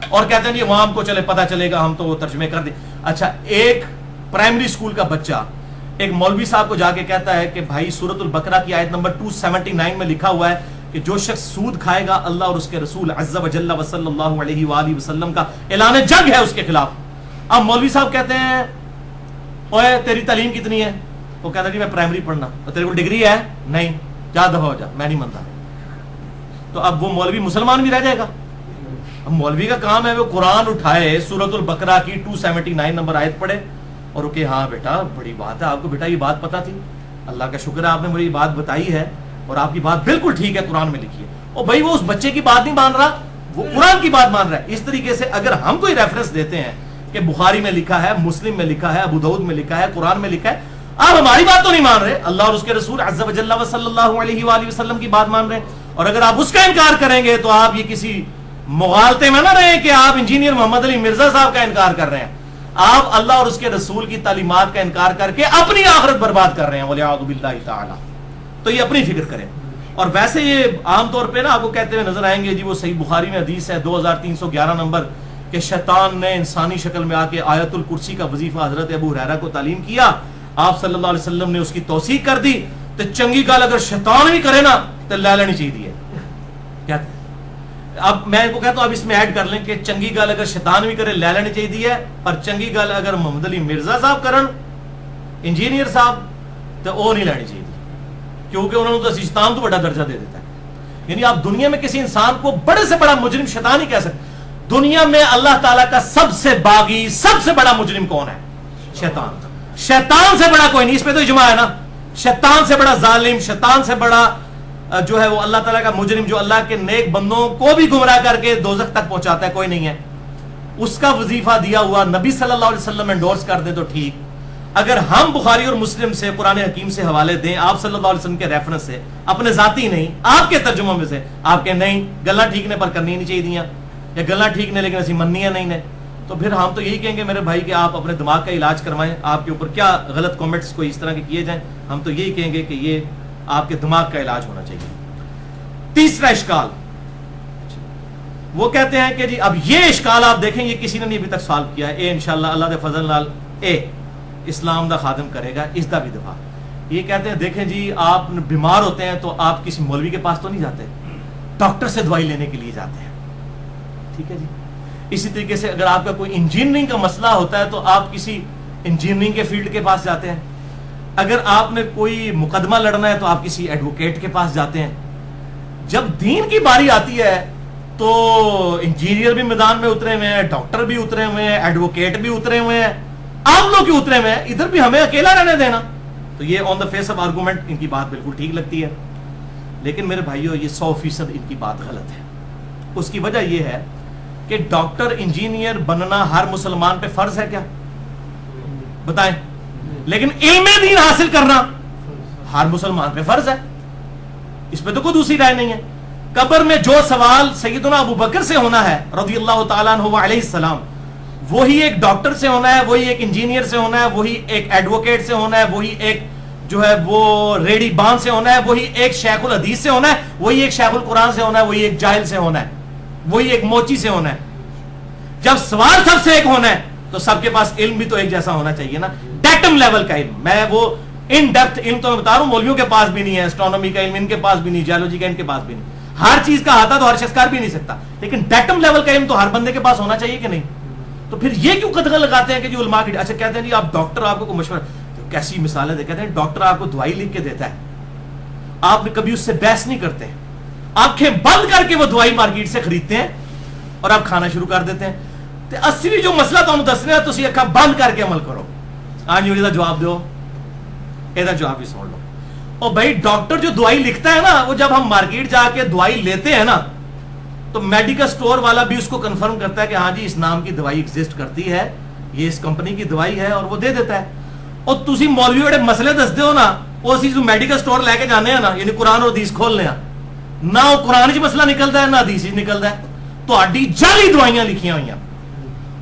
اور کہتے ہیں عوام کو چلے پتہ چلے گا ہم تو وہ ترجمے کر دیں. اچھا ایک پرائمری سکول کا بچہ ایک مولوی صاحب کو جا کے کہتا ہے کہ بھائی سورۃ البقرہ کی آیت نمبر 279 میں لکھا ہوا ہے کہ جو شخص سود کھائے گا اللہ اور اس کے رسول عز و جل و صلی اللہ علیہ وآلہ وسلم کا اعلان جنگ ہے اس کے خلاف. اب مولوی صاحب کہتے ہیں اوے تیری تعلیم کتنی ہے؟ وہ کہتا ہے جی میں پرائمری پڑھنا. تو تیرے کو ڈگری ہے؟ نہیں. جا دفعہ ہو جا, میں نہیں مانتا. تو اب وہ مولوی مسلمان بھی رہ جائے گا؟ اب مولوی کا کام ہے وہ قرآن اٹھائے سورۃ البقرہ کی 279 نمبر آیت پڑھے اور کہ ہاں بیٹا بڑی بات ہے, آپ کو بیٹا یہ بات پتا تھی, اللہ کا شکر ہے آپ نے مجھے یہ بات بتائی ہے اور آپ کی بات بالکل ٹھیک ہے, قرآن میں لکھی ہے. اور بھائی وہ اس بچے کی بات نہیں مان رہا, وہ قرآن کی بات مان رہا ہے. اس طریقے سے اگر ہم کوئی ریفرنس دیتے ہیں کہ بخاری میں لکھا ہے, مسلم میں لکھا ہے, ابو داؤد میں لکھا ہے, قرآن میں لکھا ہے, آپ ہماری بات تو نہیں مان رہے, اللہ اور اس کے رسول عز و جل و صلی اللہ علیہ وآلہ وسلم کی بات مان رہے ہیں. اور اگر آپ اس کا انکار کریں گے تو آپ یہ کسی مغالطے میں نہ رہیں کہ آپ انجینئر محمد علی مرزا صاحب کا انکار کر رہے ہیں, آپ اللہ اور اس کے رسول کی تعلیمات کا انکار کر کے اپنی آخرت برباد کر رہے ہیں وَلِعَاذُ بِاللَّهِ تعالی. تو یہ اپنی فکر کریں. اور ویسے یہ عام طور پہ نا آپ کو کہتے ہوئے نظر آئیں گے جی وہ صحیح بخاری میں حدیث ہے 2311 نمبر کہ شیطان نے انسانی شکل میں آ کے آیت الکرسی کا وظیفہ حضرت ابو ہریرہ کو تعلیم کیا, آپ صلی اللہ علیہ وسلم نے اس کی توثیق کر دی. تو چنگی گل اگر شیطان بھی کرے نا تو لے لینی چاہیے. کیا اب میں ان کو کہتا ہوں اب اس میں ایڈ کر لیں کہ چنگی گل اگر شیطان بھی کرے لے لینی چاہیے, پر چنگی گل اگر محمد علی مرزا صاحب کرن انجینئر صاحب تو وہ نہیں لینی چاہیے, کیونکہ انہوں نے تو شیطان تو بڑا درجہ دے دیتا ہے. یعنی آپ دنیا میں کسی انسان کو بڑے سے بڑا مجرم شیطان ہی کہہ سکتے. دنیا میں اللہ تعالیٰ کا سب سے باغی سب سے بڑا مجرم کون ہے؟ شیطان. شیطان سے بڑا کوئی نہیں, اس پہ تو اجماع ہے نا. شیطان سے بڑا ظالم, شیطان سے بڑا جو ہے وہ اللہ تعالیٰ کا مجرم جو اللہ کے نیک بندوں کو بھی گمراہ کر کے دوزخ تک پہنچاتا ہے, کوئی نہیں ہے. اس کا وظیفہ دیا ہوا نبی صلی اللہ علیہ وسلم انڈورس کر دے تو ٹھیک. اگر ہم بخاری اور مسلم سے قرآن حکیم سے حوالے دیں آپ صلی اللہ علیہ وسلم کے ریفرنس سے, اپنے ذاتی نہیں آپ کے ترجموں میں سے, آپ کے نہیں گلا ٹھیک نے پر کرنی نہیں چاہیے یا گلا ٹھیک نے لیکن ایسی مننی ہے نہیں نے, تو پھر ہم تو یہی کہیں گے میرے بھائی کہ آپ اپنے دماغ کا علاج کوائیں. آپ کے اوپر کیا غلط کامنٹس کوئی اس طرح کے کیے جائیں, ہم تو یہی کہیں گے کہ یہ آپ کے دماغ کا علاج ہونا چاہیے. تیسرا اشکال وہ کہتے ہیں کہ جی اب یہ اشکال آپ دیکھیں یہ کسی نے نہیں ابھی تک سالو کیا ہے. اے انشاءاللہ اللہ دے فضل نال اے اسلام دا خادم کرے گا اس دا بھی دفاع. یہ کہتے ہیں دیکھیں جی آپ بیمار ہوتے ہیں تو آپ کسی مولوی کے پاس تو نہیں جاتے, ڈاکٹر سے دوائی لینے کے لیے جاتے ہیں, ٹھیک ہے جی. اسی طریقے سے اگر آپ کا کوئی انجینئرنگ کا مسئلہ ہوتا ہے تو آپ کسی انجینئرنگ کے فیلڈ کے پاس جاتے ہیں. اگر آپ نے کوئی مقدمہ لڑنا ہے تو آپ کسی ایڈوکیٹ کے پاس جاتے ہیں. جب دین کی باری آتی ہے تو انجینئر بھی میدان میں اترے ہوئے ہیں, ڈاکٹر بھی اترے ہوئے ہیں, ایڈوکیٹ بھی اترے ہوئے ہیں, آپ لوگ بھی اترے ہوئے ہیں, ادھر بھی ہمیں اکیلا رہنے دینا. تو یہ آن دا فیس آف آرگومنٹ ان کی بات بالکل ٹھیک لگتی ہے, لیکن میرے بھائیو یہ 100% ان کی بات غلط ہے. اس کی وجہ یہ ہے کہ ڈاکٹر انجینئر بننا ہر مسلمان پہ فرض ہے کیا؟ بتائیں. لیکن علم دین حاصل کرنا ہر مسلمان پہ فرض ہے، اس پہ تو کوئی دوسری رائے نہیں ہے. قبر میں جو سوال سیدنا ابو بکر سے ہونا ہے رضی اللہ تعالیٰ عنہ علیہ السلام، وہی ایک ڈاکٹر سے ہونا ہے، وہی ایک انجینئر سے ہونا ہے، وہی ایک ایڈوکیٹ سے ہونا ہے، وہی ایک جو ہے وہ ریڈی بان سے ہونا ہے، وہی ایک شیخ الحدیث سے ہونا ہے، وہی ایک شیخ القرآن سے ہونا ہے، وہی ایک جاہل سے ہونا ہے، وہی ایک موچی سے ہونا ہے. جب سوال سب سے ایک ہونا ہے تو سب کے پاس علم بھی تو ایک جیسا ہونا چاہیے نا، ڈیٹم لیول کا علم. میں وہ ان ڈیپتھ علم تو میں بتا رہا ہوں مولویوں کے پاس بھی نہیں ہے، اسٹرانومی کا علم ان کے پاس بھی نہیں، جیولوجی کا ان کے پاس بھی نہیں. ہر چیز کا آتا تو ہر شخص کر بھی نہیں سکتا، لیکن ڈیٹم لیول کا علم تو ہر بندے کے پاس ہونا چاہیے کہ نہیں. تو پھر یہ کیوں قدغن لگاتے ہیں کہ جو علماء کی، اچھا کہتے ہیں جی آپ ڈاکٹر آپ کو مشورہ، کیسی مثالیں دے، کہتے ہیں ڈاکٹر آپ کو دوائی لکھ کے دیتا ہے، آپ نے کبھی اس سے بحث نہیں کرتے، آنکھیں بند کر کے وہ دوائی مارکیٹ سے خریدتے ہیں اور آپ کھانا شروع کر دیتے ہیں. تے اصلی جو مسئلہ تمہیں دسنے ہے تسی اکھاں بند کر کے عمل کرو. آج یہ جواب دو، یہ جواب بھی سن لو. اور بھائی ڈاکٹر جو دوائی لکھتا ہے نا، وہ جب ہم مارکیٹ جا کے دوائی لیتے ہیں نا تو میڈیکل سٹور والا بھی اس کو کنفرم کرتا ہے کہ ہاں جی اس نام کی دوائی ایگزسٹ کرتی ہے، یہ اس کمپنی کی دوائی ہے، اور وہ دے دیتا ہے. اور تسی مولوی بڑے مسئلے دس دیو نا، وہ اسی جو میڈیکل سٹور لے کے جانے ہیں نا، یعنی قرآن اور حدیث کھولنے ہیں نہ، وہ قرآن چ مسئلہ نکلتا ہے نہ حدیث چ نکلتا ہے، تو اڈی جعلی دوائیاں لکھیاں ہوئی ہیں.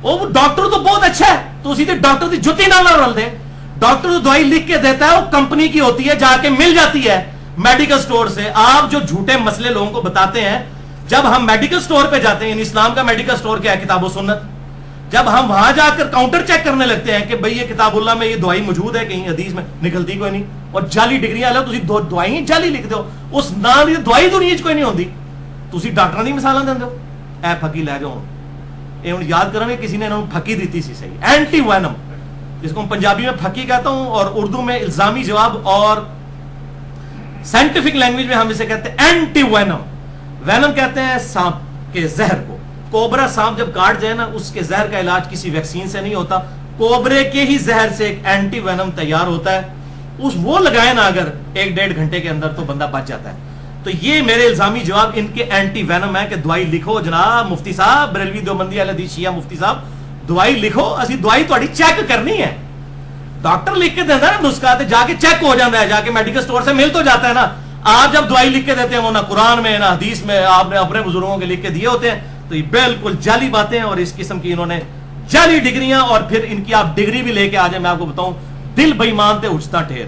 وہ ڈاکٹر تو بہت اچھا ہے، تو اسی ڈاکٹر کی جتی نہ رل دے. ڈاکٹر جو دوائی لکھ کے دیتا ہے وہ کمپنی کی ہوتی ہے، جا کے مل جاتی ہے میڈیکل سٹور سے. آپ جو جھوٹے مسئلے لوگوں کو بتاتے ہیں، جب ہم میڈیکل سٹور پہ جاتے ہیں، یعنی اسلام کا میڈیکل سٹور کیا ہے؟ کتاب و سنت. جب ہم وہاں جا کر کاؤنٹر چیک کرنے لگتے ہیں کہ بھئی یہ کتاب اللہ میں یہ دوائی موجود ہے، کہیں حدیث میں نکلتی کوئی نہیں، اور جعلی ڈگریاں لو، تسی دوائی جعلی لکھ دو، اس نام کی دوائی دنیا کوئی نہیں ہوتی، تسی ڈاکٹراں دی مثالاں دیندے ہو. اے پھکی لے جاؤ، یہ ہوں یاد کرو گے کسی نے انہوں پھکی دیتی سی صحیح، اینٹی وینم، جس کو پنجابی میں پھکی کہتا ہوں اور اردو میں الزامی جواب، اور سائنٹیفک لینگویج میں ہم اسے کہتے ہیں اینٹی وینم. وینم کہتے ہیں سانپ کے زہر کو. کوبرا سانپ جب کاٹ جائے نا، اس کے زہر کا علاج کسی ویکسین سے نہیں ہوتا، کوبرے کے ہی زہر سے ایک اینٹی وینم تیار ہوتا ہے، اس وہ لگائے نا اگر 1-1.5 گھنٹے کے اندر تو بندہ بچ جاتا ہے. تو یہ میرے الزامی جواب ان کے اینٹی وینم ہے کہ دوائی لکھو جناب مفتی صاحب، بریلوی دیوبندی اہل حدیث شیعہ مفتی صاحب، دوائی لکھو، اسی دوائی تہاڈی چیک کرنی ہے. ڈاکٹر لکھ کے دیتا ہے نا نسخہ، تے جا کے چیک ہو جاتا ہے، جا کے میڈیکل سٹور سے مل تو جاتا ہے نا. آپ جب دوائی لکھ کے دیتے ہیں وہ نہ قرآن میں نہ حدیث میں آپ نے اپنے بزرگوں کے لکھ کے دیے ہوتے ہیں، تو یہ بالکل جعلی باتیں ہیں. اور اس قسم کی انہوں نے جعلی ڈگریاں، اور پھر ان کی آپ ڈگری بھی لے کے آ جائیں، میں آپ کو بتاؤں، دل بے ایمان تے اٹھتا ٹھیر.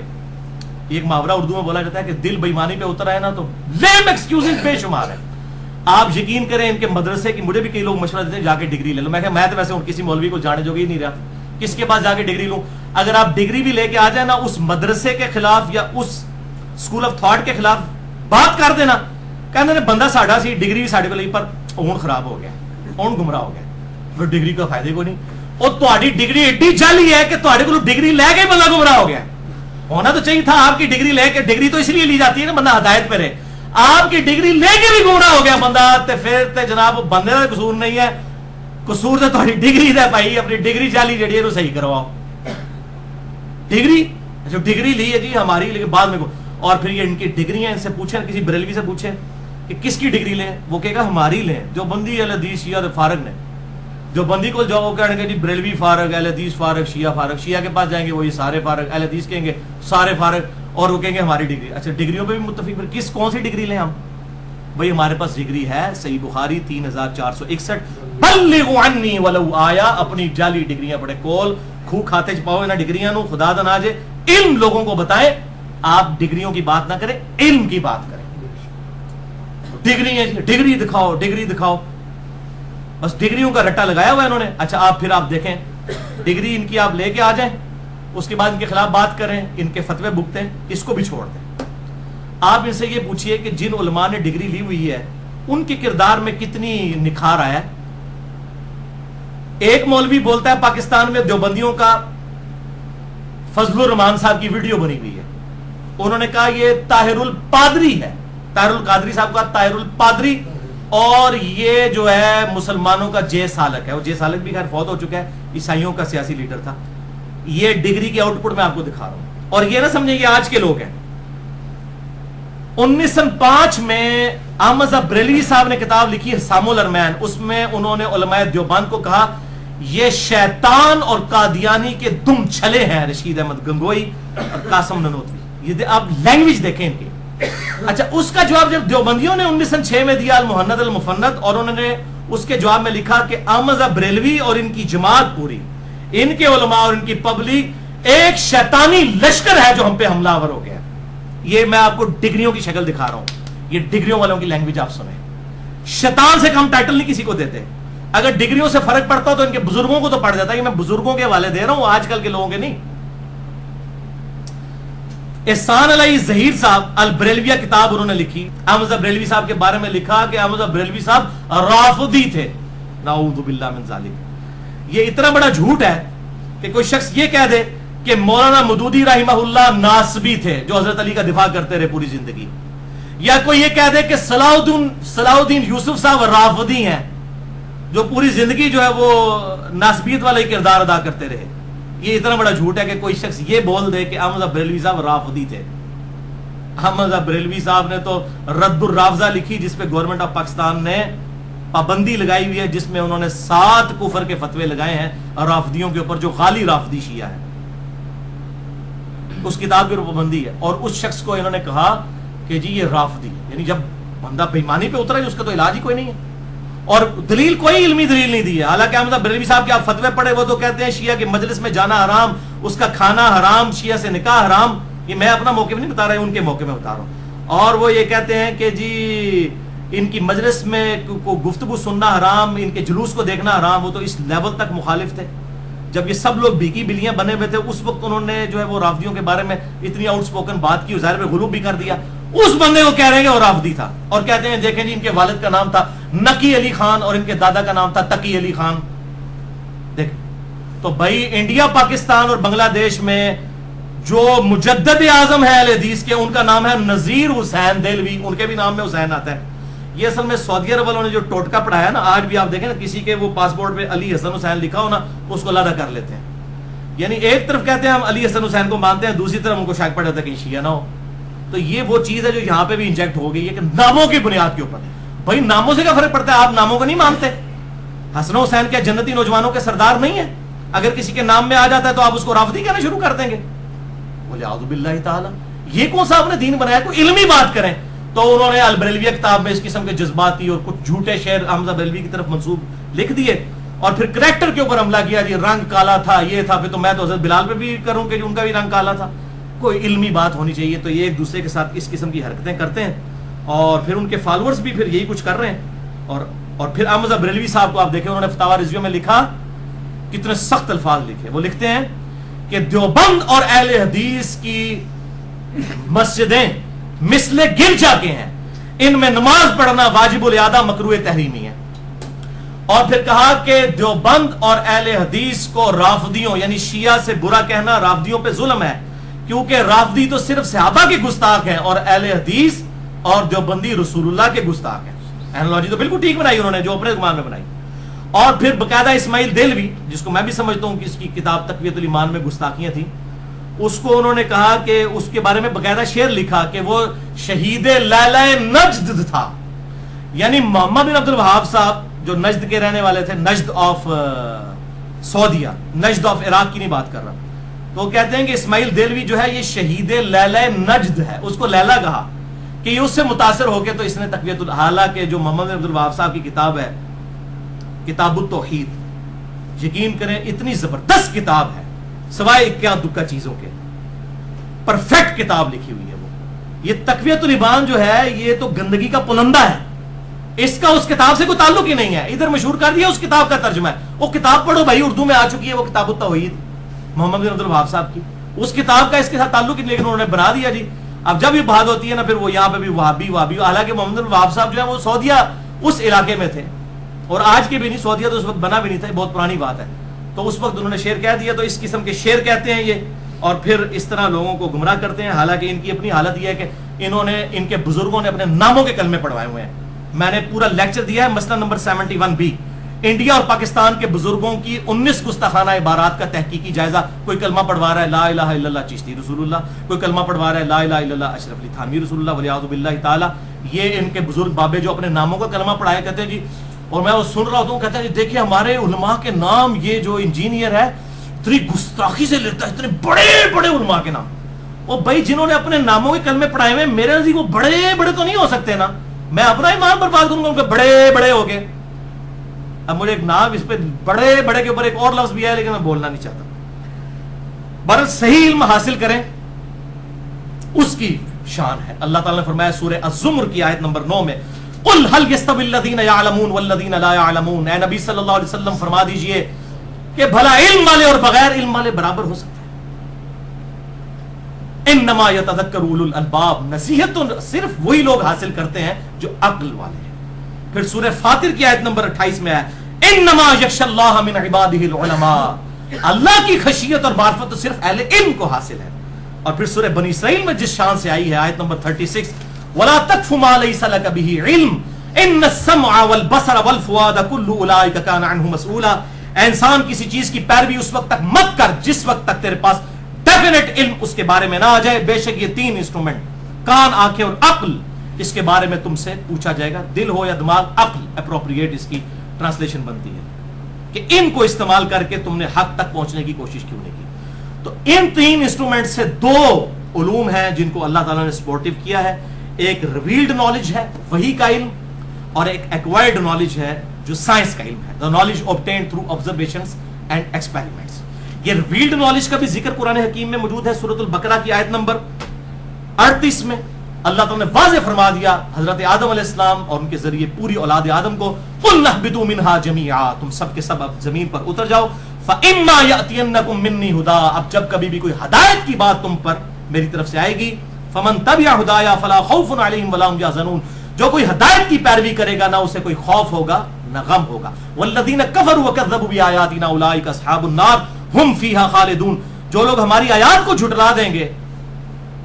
ایک محاورہ اردو میں بولا جاتا ہے کہ دل بے ایمانی پہ اتر آئے نا تو لیم ایکسکیوزز بے شمار ہے. آپ یقین کریں ان کے مدرسے کی، مجھے بھی کئی لوگ مشورہ دیتے ہیں جا کے ڈگری لے لو. میں تو ویسے کسی مولوی کو جانے جو ہی نہیں رہا، کس کے پاس جا کے ڈگری لوں. اگر آپ ڈگری بھی لے کے آ جائیں نا، اس مدرسے کے خلاف یا اس اسکول آف تھاٹ کے خلاف بات کر دینا، کہتے ہیں بندہ ساڈا سی ڈگری بھی ساڈے کو لئی، پر اون خراب ہو گیا، اون گمراہ ہو گیا، پھر ڈگری کا فائدہ کو نہیں. اور تہاڈی ڈگری ایڈی جعلی ہے کہ تہاڈے کو ڈگری لے کے بندہ گمراہ ہو گیا. ہونا تو چاہیے تھا آپ کی ڈگری لے کے، ڈگری تو اس لیے لی جاتی ہے نا بندہ ہدایت پہ رہے. آپ کی ڈگری لے کے بھی گمراہ ہو گیا بندہ، تے پھر تے جناب بندے کا قصور نہیں ہے، قصور تے تہاڈی ڈگری دا. بھائی اپنی ڈگری جعلی جڑی ہے وہ صحیح کرواؤ. ڈگری جو ڈگری لی ہے جی ہماری، لیکن بعد میں اور پھر یہ ان کی ڈگریاں، ان سے پوچھیں، کسی بریلوی سے پوچھیں کہ کس کی ڈگری لیں، وہ کہے گا ہماری لیں. جو بندی اہل حدیث شیعہ فارغ نے، جو بندی کو جاؤ کہیں گے جی بریلوی فارغ، اہل حدیث فارغ، شیعہ فارغ. شیعہ کے پاس جائیں گے وہ یہ سارے فارغ، اہل حدیث کہیں گے سارے فارغ، اور وہ کہیں گے ہماری ڈگری. اچھا ڈگریوں پہ بھی متفق، پھر کون سی ڈگری لیں ہم؟ بھائی ہمارے پاس ڈگری ہے صحیح بخاری 3461، بلغوا عنی ولو آیا. اپنی جعلی ڈگریاں بڑے کول کھو کھاتے چ پاؤ انہاں ڈگریاں نو، خدا دا ناجے علم لوگوں کو بتائیں. آپ ڈگریوں کی بات نہ کریں، علم کی بات کریں. ڈگری دکھاؤ، ڈگری دکھاؤ، بس ڈگریوں کا رٹا لگایا ہوا ہے انہوں نے. اچھا آپ پھر آپ دیکھیں ڈگری ان کی آپ لے کے آ جائیں، اس کے بعد ان کے خلاف بات کریں، ان کے فتوے بھگتیں، اس کو بھی چھوڑ دیں. آپ ان سے یہ پوچھئے کہ جن علماء نے ڈگری لی ہوئی ہے ان کے کردار میں کتنی نکھار آیا ہے. ایک مولوی بولتا ہے پاکستان میں دیوبندیوں کا فضل الرحمان صاحب کی ویڈیو بنی ہوئی ہے، انہوں نے کہا یہ طاہر الپادری ہے، طاہر القادری صاحب کا طاہر الپادری، اور یہ جو ہے مسلمانوں کا جے سالک ہے. وہ جے سالک بھی خیر فوت ہو چکا ہے، عیسائیوں کا سیاسی لیڈر تھا. یہ ڈگری کی آؤٹ پٹ میں آپ کو دکھا رہا ہوں، اور یہ نہ سمجھیں یہ آج کے لوگ ہیں. 1905 میں احمد صاحب بریلوی صاحب نے کتاب لکھی حسام الارمین، اس میں انہوں نے علماء دیوبند کو کہا یہ شیطان اور قادیانی کے دم چھلے ہیں رشید احمد گنگوئی اور قاسم ننوتوی. یہ آپ لینگویج دیکھیں ان کی. اچھا اس کا جواب جب دیوبندیوں نے 1906 میں دیا المحند المفند, اور انہوں نے اس کے جواب میں لکھا کہ احمد بریلوی اور ان کی جماعت پوری, ان کے علماء اور ان کی پبلک ایک شیطانی لشکر ہے جو ہم پہ حملہ آور ہو گیا. یہ میں آپ کو ڈگریوں کی شکل دکھا رہا ہوں, یہ ڈگریوں والوں کی لینگویج آپ سنیں. شیطان سے کم ٹائٹل نہیں کسی کو دیتے. اگر ڈگریوں سے فرق پڑتا تو ان کے بزرگوں کو تو پڑ جاتا ہے. میں بزرگوں کے حوالے دے رہا ہوں, آج کل کے لوگوں کے نہیں. احسان علی ظہیر صاحب البریلویہ کتاب انہوں نے لکھی, احمد بریلوی صاحب کے بارے میں لکھا کہ احمد بریلوی صاحب رافضی تھے, نعوذ باللہ من ذالک. یہ اتنا بڑا جھوٹ ہے کہ کوئی شخص یہ کہہ دے کہ مولانا مودودی رحمہ اللہ ناسبی تھے جو حضرت علی کا دفاع کرتے رہے پوری زندگی, یا کوئی یہ کہہ دے کہ صلاح الدین یوسف صاحب رافضی ہیں جو پوری زندگی جو ہے وہ ناسبیت والا ہی کردار ادا کرتے رہے. یہ اتنا بڑا جھوٹ ہے کہ کوئی شخص یہ بول دے کہ احمد بریلوی صاحب رافضی تھے. احمد بریلوی صاحب نے تو رد الرافضہ لکھی جس پہ گورنمنٹ آف پاکستان نے پابندی لگائی ہوئی ہے, جس میں انہوں نے 7 کفر کے فتوے لگائے ہیں رافضیوں کے اوپر جو غالی رافضی شیعہ ہے. اس کتاب پر پابندی ہے, اور اس شخص کو انہوں نے کہا کہ جی یہ رافضی, یعنی جب بندہ بےایمانی پہ اترا ہے اس کا تو علاج ہی کوئی نہیں ہے, اور دلیل کوئی علمی دلیل نہیں دی ہے. حالانکہ احمد بریلوی صاحب کے آپ فتوے پڑھے, وہ تو کہتے ہیں شیعہ کے مجلس میں جانا حرام, اس کا کھانا حرام, شیعہ سے نکاح حرام. یہ میں اپنا موقف نہیں بتا رہا ہوں, ان کے موقع میں بتا رہا ہوں. اور وہ یہ کہتے ہیں کہ جی ان کی مجلس میں گفتگو سننا حرام, ان کے جلوس کو دیکھنا حرام. وہ تو اس لیول تک مخالف تھے جب یہ سب لوگ بھیکی بلیاں بنے ہوئے تھے. اس وقت انہوں نے جو ہے وہ رافضیوں کے بارے میں اتنی آؤٹ سپوکن بات کی, ظاہر میں غلوب بھی کر دیا. اس بندے کو کہہ رہے ہیں کہ وہ رافضی تھا, اور کہتے ہیں دیکھیں جی ان کے والد کا نام تھا نقی علی خان اور ان کے دادا کا نام تھا تقی علی خان. دیکھ تو بھائی انڈیا, پاکستان اور بنگلہ دیش میں جو مجدد اعظم ہے اہل حدیث کے, ان کا نام ہے نذیر حسین دہلوی, ان کے بھی نام میں حسین آتا ہے. یہ اصل میں سعودی عرب والوں نے جو ٹوٹکا پڑھایا نا, آج بھی آپ دیکھیں نا کسی کے وہ پاسپورٹ پہ علی حسن حسین لکھا ہو نا, اس کو علیحدہ کر لیتے ہیں. یعنی ایک طرف کہتے ہیں ہم علی حسن حسین کو مانتے ہیں, دوسری طرف ان کو شک پڑ جاتا ہے کہ شیعہ نہ ہو. تو یہ وہ چیز ہے جو یہاں پہ بھی انجیکٹ ہو گئی ہے کہ ناموں کی بنیاد کے اوپر. بھائی ناموں سے کیا فرق پڑتا ہے, آپ ناموں کو نہیں مانتے. حسن حسین کیا جنتی نوجوانوں کے سردار نہیں ہے؟ اگر کسی کے نام میں آ جاتا ہے تو آپ اس کو رافضی کہنا شروع کر دیں گے. بولے اعوذ باللہ تعالی, یہ کون سا آپ نے دین بنایا؟ کوئی علمی بات کریں. تو انہوں نے البریلویہ کتاب میں اس قسم کے جذباتی اور کچھ جھوٹے شعر حمزہ بریلوی کی طرف منسوب لکھ دیے, اور پھر کریکٹر کے اوپر حملہ کیا, جی رنگ کالا تھا, یہ تھا. پھر تو میں تو حضرت بلال پہ بھی کروں کہ ان کا بھی رنگ کالا تھا. کوئی علمی بات ہونی چاہیے. تو یہ ایک دوسرے کے ساتھ اس قسم کی حرکتیں کرتے ہیں, اور پھر ان کے فالوورز بھی پھر یہی کچھ کر رہے ہیں. اور پھر احمد بریلوی صاحب کو آپ دیکھیں, انہوں نے فتاوی رضویہ میں لکھا, کتنے سخت الفاظ لکھے. وہ لکھتے ہیں کہ دیوبند اور اہل حدیث کی مسجدیں مثل گرجا کے ہیں, ان میں نماز پڑھنا واجب الاعادہ مکروہ تحریمی ہے. اور پھر کہا کہ دیوبند اور اہل حدیث کو رافضیوں یعنی شیعہ سے برا کہنا رافضیوں پہ ظلم ہے, کیونکہ رافضی تو صرف صحابہ کے گستاخ ہیں, اور اہل حدیث اور دیوبندی رسول اللہ کے گستاخ ہیں. اینالوجی تو بالکل ٹھیک بنائی انہوں نے, جو اپنے زمان میں بنائی. اور پھر باقاعدہ اسماعیل دہلوی, جس کو میں بھی سمجھتا ہوں کہ اس کی کتاب تقویت الایمان میں گستاخیاں تھیں, اس کو انہوں نے کہا کہ اس کے بارے میں باقاعدہ شعر لکھا کہ وہ شہید لیلہ نجد تھا. یعنی محمد بن عبد الوہاب صاحب جو نجد کے رہنے والے تھے, نجد آف سعودیہ, نجد آف عراق کی نہیں بات کر رہا, تو وہ کہتے ہیں کہ اسماعیل دہلوی جو ہے یہ شہید لیلہ نجد ہے. اس کو لیلہ کہا کہ یہ اس سے متاثر ہو کے تو اس نے تقویت, حالانکہ جو محمد بن عبد الوہاب صاحب کی کتاب ہے کتاب التوحید, یقین کریں اتنی زبردست کتاب ہے, سوائے اکیا دکا چیزوں کے پرفیکٹ کتاب لکھی ہوئی ہے وہ. یہ تقویت الایمان جو ہے یہ تو گندگی کا پلندہ ہے, اس کا اس کتاب سے کوئی تعلق ہی نہیں ہے. ادھر مشہور کر دیا اس کتاب کا ترجمہ ہے, وہ کتاب پڑھو بھائی, اردو میں آ چکی ہے وہ کتاب التوحید محمد بن عبد الوہاب صاحب کی. اس کتاب کا اس کے ساتھ تعلق ہی نہیں, لیکن انہوں نے بنا دیا جی. اب جب یہ بات ہوتی ہے نا پھر وہ یہاں پہ بھی وہابی, حالانکہ محمد بن الوہاب صاحب جو ہے وہ سعودیہ اس علاقے میں تھے, اور آج کے بھی نہیں, سعودیہ تو اس وقت بنا بھی نہیں تھا, بہت پرانی بات ہے. تو اس وقت انہوں نے شعر کہہ دیا, تو اس قسم کے شعر کہتے ہیں یہ, اور پھر اس طرح لوگوں کو گمراہ کرتے ہیں. حالانکہ ان کی اپنی حالت یہ ہے کہ انہوں نے, ان کے بزرگوں نے اپنے ناموں کے کلمے پڑھوائے ہوئے ہیں. میں نے پورا لیکچر دیا ہے مسئلہ نمبر 71B, انڈیا اور پاکستان کے بزرگوں کی 19 گستاخانہ عبارات کا تحقیقی جائزہ. کوئی کلمہ پڑھوا رہا ہے لا الہ الا اللہ چشتی رسول اللہ, کوئی کلمہ پڑھوا رہا ہے لا الہ الا اللہ اشرف علی تھانوی رسول اللہ ولیاعوذ باللہ تعالی. یہ ان کے بزرگ بابے جو اپنے ناموں کا کلمہ پڑھایا کرتے ہیں جی, اور میں وہ سن رہا ہوں, کہتے ہیں جی دیکھیں ہمارے علماء کے نام, یہ جو انجینئر ہے اتنی گستاخی سے لیتا ہے, اتنے بڑے بڑے علماء کے نام, وہ بھائی جنہوں نے اپنے ناموں کے کلمے پڑھائے ہوئے میرے نزدیک وہ بڑے بڑے تو نہیں ہو سکتے نا, میں اپنا ایمان پر بات کروں گا ان کے بڑے بڑے ہو گئے. اب مجھے ایک نام اس پہ بڑے بڑے کے اوپر ایک اور لفظ بھی ہے لیکن میں بولنا نہیں چاہتا. بہرحال صحیح علم حاصل کریں اس کی شان ہے. اللہ تعالیٰ نے فرمایا سورہ الزمر کی آیت نمبر 9 میں قل هل يستوي الذين يعلمون والذين لا يعلمون, اے نبی صلی اللہ علیہ وسلم فرما دیجئے کہ بھلا علم والے اور بغیر علم والے برابر ہو سکتے ہیں. انما يتذكر اولو الالباب, نصیحت تو صرف وہی لوگ حاصل کرتے ہیں جو عقل والے ہیں. پھر سورہ فاطر کی آیت نمبر 28 میں ہے انما يخشى الله من عباده العلماء, اللہ کی خشیت اور معرفت تو صرف اہل علم کو حاصل ہے. اور پھر سورہ بنی اسرائیل میں جس شان سے آئی ہے آیت نمبر 36 وَلَا تَقْفُ مَا لَيْسَ لَكَ بِهِ عِلْمٌ إِنَّ السَّمْعَ وَالْبَصَرَ وَالْفُؤَادَ كُلُّ أُولَٰئِكَ كَانَ عَنْهُ مَسْئُولًا. اے انسان کسی چیز کی پیروی اس وقت تک مت کر جس وقت تک تیرے پاس ڈیفینیٹ علم اس کے بارے میں نہ آ جائے. بے شک یہ تین انسٹرومنٹ کان, آنکھیں اور عقل, اس کے بارے میں تم سے پوچھا جائے گا. دل ہو یا دماغ, عقل اپروپریٹ اس کی ٹرانسلیشن بنتی ہے کہ ان کو استعمال کر کے تم نے حق تک پہنچنے کی کوشش کیوں نہیں کی. تو ان تین انسٹرومنٹ سے دو علوم ہیں جن کو اللہ تعالیٰ نے سپورٹیو کیا ہے. ایک ریویلڈ نالج ہے وحی کا علم, اور ایک ایکوائرڈ نالج ہے جو سائنس کا علم ہے, the knowledge obtained through observations and experiments. یہ ریویلڈ نالج کا بھی ذکر قرآن حکیم میں موجود ہے. سورۃ البقرہ کی آیت نمبر 38 میں اللہ تعالیٰ نے واضح فرما دیا حضرت آدم علیہ السلام اور ان کے ذریعے پوری اولاد آدم کو قُلْنَا اهْبِطُوا مِنْهَا جَمِيعًا, تم سب کے سب اب زمین پر اتر جاؤ. فَإِمَّا يَأْتِيَنَّكُم مِّنِّي هُدًى, اب جب کبھی بھی کوئی ہدایت کی بات تم پر میری طرف سے آئے گی, فَمَن تَبِعَ هُدَايَا فَلَا خَوْفٌ عَلَيْهِمْ وَلَا هُمْ يَحْزَنُونَ, جو کوئی ہدایت کی پیروی کرے گا نہ اسے کوئی خوف ہوگا نہ غم ہوگا. وَالَّذِينَ كَفَرُوا وَكَذَّبُوا بِآيَاتِنَا أُولَٰئِكَ أَصْحَابُ النَّارِ هُمْ فِيهَا خَالِدُونَ, جو لوگ ہماری آیات کو جھٹلا دیں گے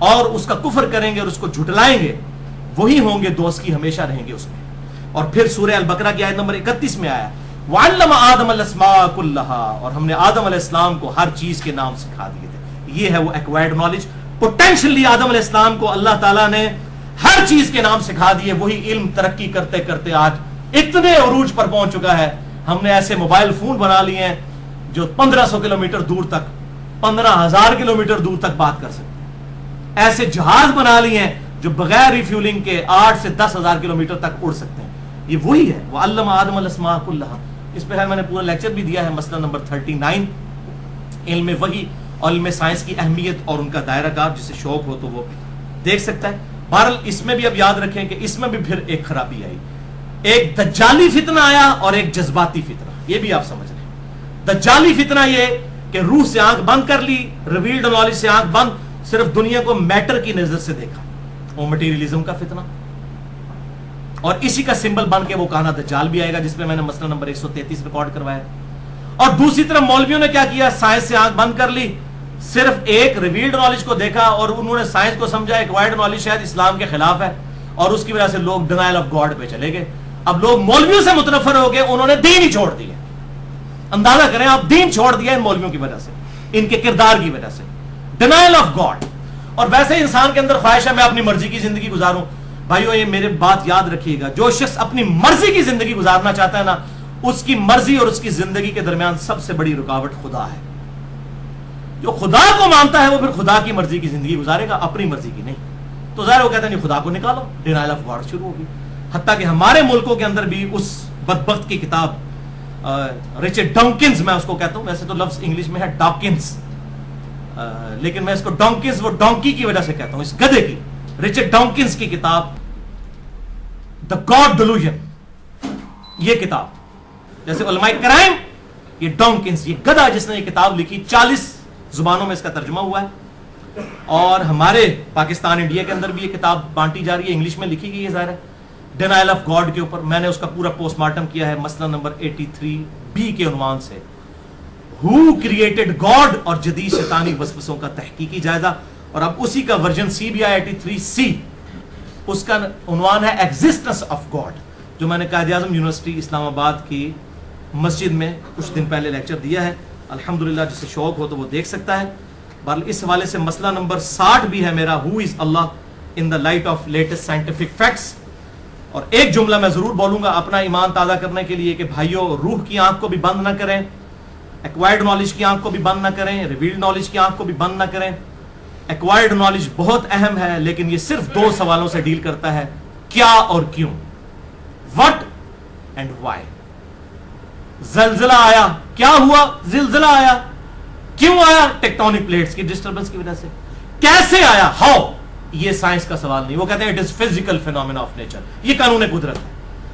اور اس کا کفر کریں گے اور اس کو جھٹلائیں گے وہی ہوں گے دوست کی, ہمیشہ رہیں گے اس میں. اور پھر سورہ البقرہ کی آیت نمبر 31 میں آیا وَعَلَّمَ آدَمَ الْأَسْمَاءَ كُلَّهَا, اور ہم نے آدم علیہ السلام کو ہر چیز کے نام سکھا دیے تھے. یہ ہے وہ ایکوائرڈ نالج. پوٹینشلی آدم علیہ السلام کو اللہ تعالیٰ نے ہر چیز کے نام سکھا دیے. وہی علم ترقی کرتے کرتے آج اتنے عروج پر پہنچ چکا ہے. ہم نے ایسے موبائل فون بنا لیے ہیں جو 1500 کلومیٹر دور تک, 15,000 کلومیٹر دور تک بات کر سکتے ہیں. ایسے جہاز بنا لیے ہیں جو بغیر ریفیولنگ کے 8 سے 10,000 کلومیٹر تک اڑ سکتے ہیں. یہ وہی ہے وَعَلَّمَ آدَمَ الْأَسْمَاءَ كُلَّهَا. اس پہ میں نے پورا لیکچر بھی دیا ہے, مسئلہ نمبر 39, علم وحی اور علم سائنس کی اہمیت اور ان کا دائرہ کار. جسے شوق ہو تو وہ دیکھ سکتا ہے. بہرحال اس میں بھی اب یاد رکھیں کہ اس میں بھی پھر ایک خرابی آئی, ایک دجالی فتنہ آیا اور ایک جذباتی فتنہ. یہ بھی آپ سمجھ رہے ہیں. دجالی فتنہ یہ کہ روح سے آنکھ بند کر لی, ریویلڈ نالج سے آنکھ بند, صرف دنیا کو میٹر کی نظر سے دیکھا, وہ مٹیریلزم کا فتنہ. اور اسی کا سمبل بن کے وہ کہنا دجال بھی آئے گا, جس پہ میں نے مسئلہ نمبر 133 ریکارڈ کروایا. اور دوسری طرف مولویوں نے کیا کیا, سائنس سے آنکھ بند کر لی, صرف ایک ریویلڈ نالج کو دیکھا اور انہوں نے سائنس کو سمجھا ایکوائرڈ نالج شاید اسلام کے خلاف ہے, اور اس کی وجہ سے لوگ ڈینائل آف گاڈ پہ چلے گئے. اب لوگ مولویوں سے متنفر ہو گئے, انہوں نے دین ہی چھوڑ دیا. اندازہ کریں آپ, دین چھوڑ دیا ان مولویوں کی وجہ سے, ان کے کردار کی وجہ سے, ڈینائل آف گاڈ. اور ویسے انسان کے اندر خواہش ہے میں اپنی مرضی کی زندگی گزاروں. بھائیو یہ میرے بات یاد رکھیے گا, جو شخص اپنی مرضی کی زندگی گزارنا چاہتا ہے نا, اس کی مرضی اور اس کی زندگی کے درمیان سب سے بڑی رکاوٹ خدا ہے. جو خدا کو مانتا ہے وہ پھر خدا کی مرضی کی زندگی گزارے گا, اپنی مرضی کی نہیں. تو ظاہر وہ کہتے ہیں نہیں خدا کو نکالو, ڈینائل آف گاڈ شروع ہوگی. حتیٰ کہ ہمارے ملکوں کے اندر بھی اس بدبخت کی کتاب رچرڈ ڈاکنز, میں اس کو کہتا ہوں, ویسے تو لفظ انگلش میں ہے ڈاکنز, لیکن میں اس کو ڈونکز, وہ ڈونکی کی وجہ سے کہتا ہوں, اس گدھے کی, رچرڈ ڈاکنز کی کتاب دا گاڈ ڈیلوژن. یہ کتاب جیسے علماء کرائم, یہ ڈونکنز, یہ گدھا جس نے یہ کتاب لکھی, 40 زبانوں میں اس کا ترجمہ ہوا ہے. اور ہمارے پاکستان انڈیا کے اندر بھی یہ کتاب بانٹی جا رہی ہے, انگلش میں لکھی گئی ہے ظاہر ہے, ڈینائل آف گاڈ کے اوپر. میں نے اس کا پورا پوسٹ مارٹم کیا ہے مسئلہ نمبر 83B کے عنوان سے, ہو کریٹڈ گاڈ اور جدید شیطانی وسوسوں کا تحقیقی جائزہ. اور اب اسی کا ورژن سی بھی آیا 83C, اس کا عنوان ہے ایگزسٹنس آف گاڈ, جو میں نے قائد اعظم یونیورسٹی اسلام آباد کی مسجد میں کچھ دن پہلے لیکچر دیا ہے. الحمدللہ جسے شوق ہو تو وہ دیکھ سکتا ہے. بہرحال اس حوالے سے مسئلہ نمبر 60 بھی ہے میرا, who is Allah in the light of latest scientific facts. اور ایک جملہ میں ضرور بولوں گا اپنا ایمان تازہ کرنے کے لیے کہ بھائیوں, روح کی آنکھ کو بھی بند نہ کریں, ایکوائرڈ نالج کی آنکھ کو بھی بند نہ کریں, ریویلڈ نالج کی آنکھ کو بھی بند نہ کریں. ایکوائرڈ نالج بہت اہم ہے، لیکن یہ صرف دو سوالوں سے ڈیل کرتا ہے، کیا اور کیوں، وٹ اینڈ وائی. زلزلہ آیا، کیا ہوا؟ زلزلہ آیا. کیوں آیا؟ ٹیکٹونک پلیٹس کی ڈسٹربنس کی وجہ سے. کیسے آیا؟ ہاؤ. یہ سائنس کا سوال نہیں، وہ کہتے ہیں it is physical phenomena of nature, یہ قانون قدرت ہے.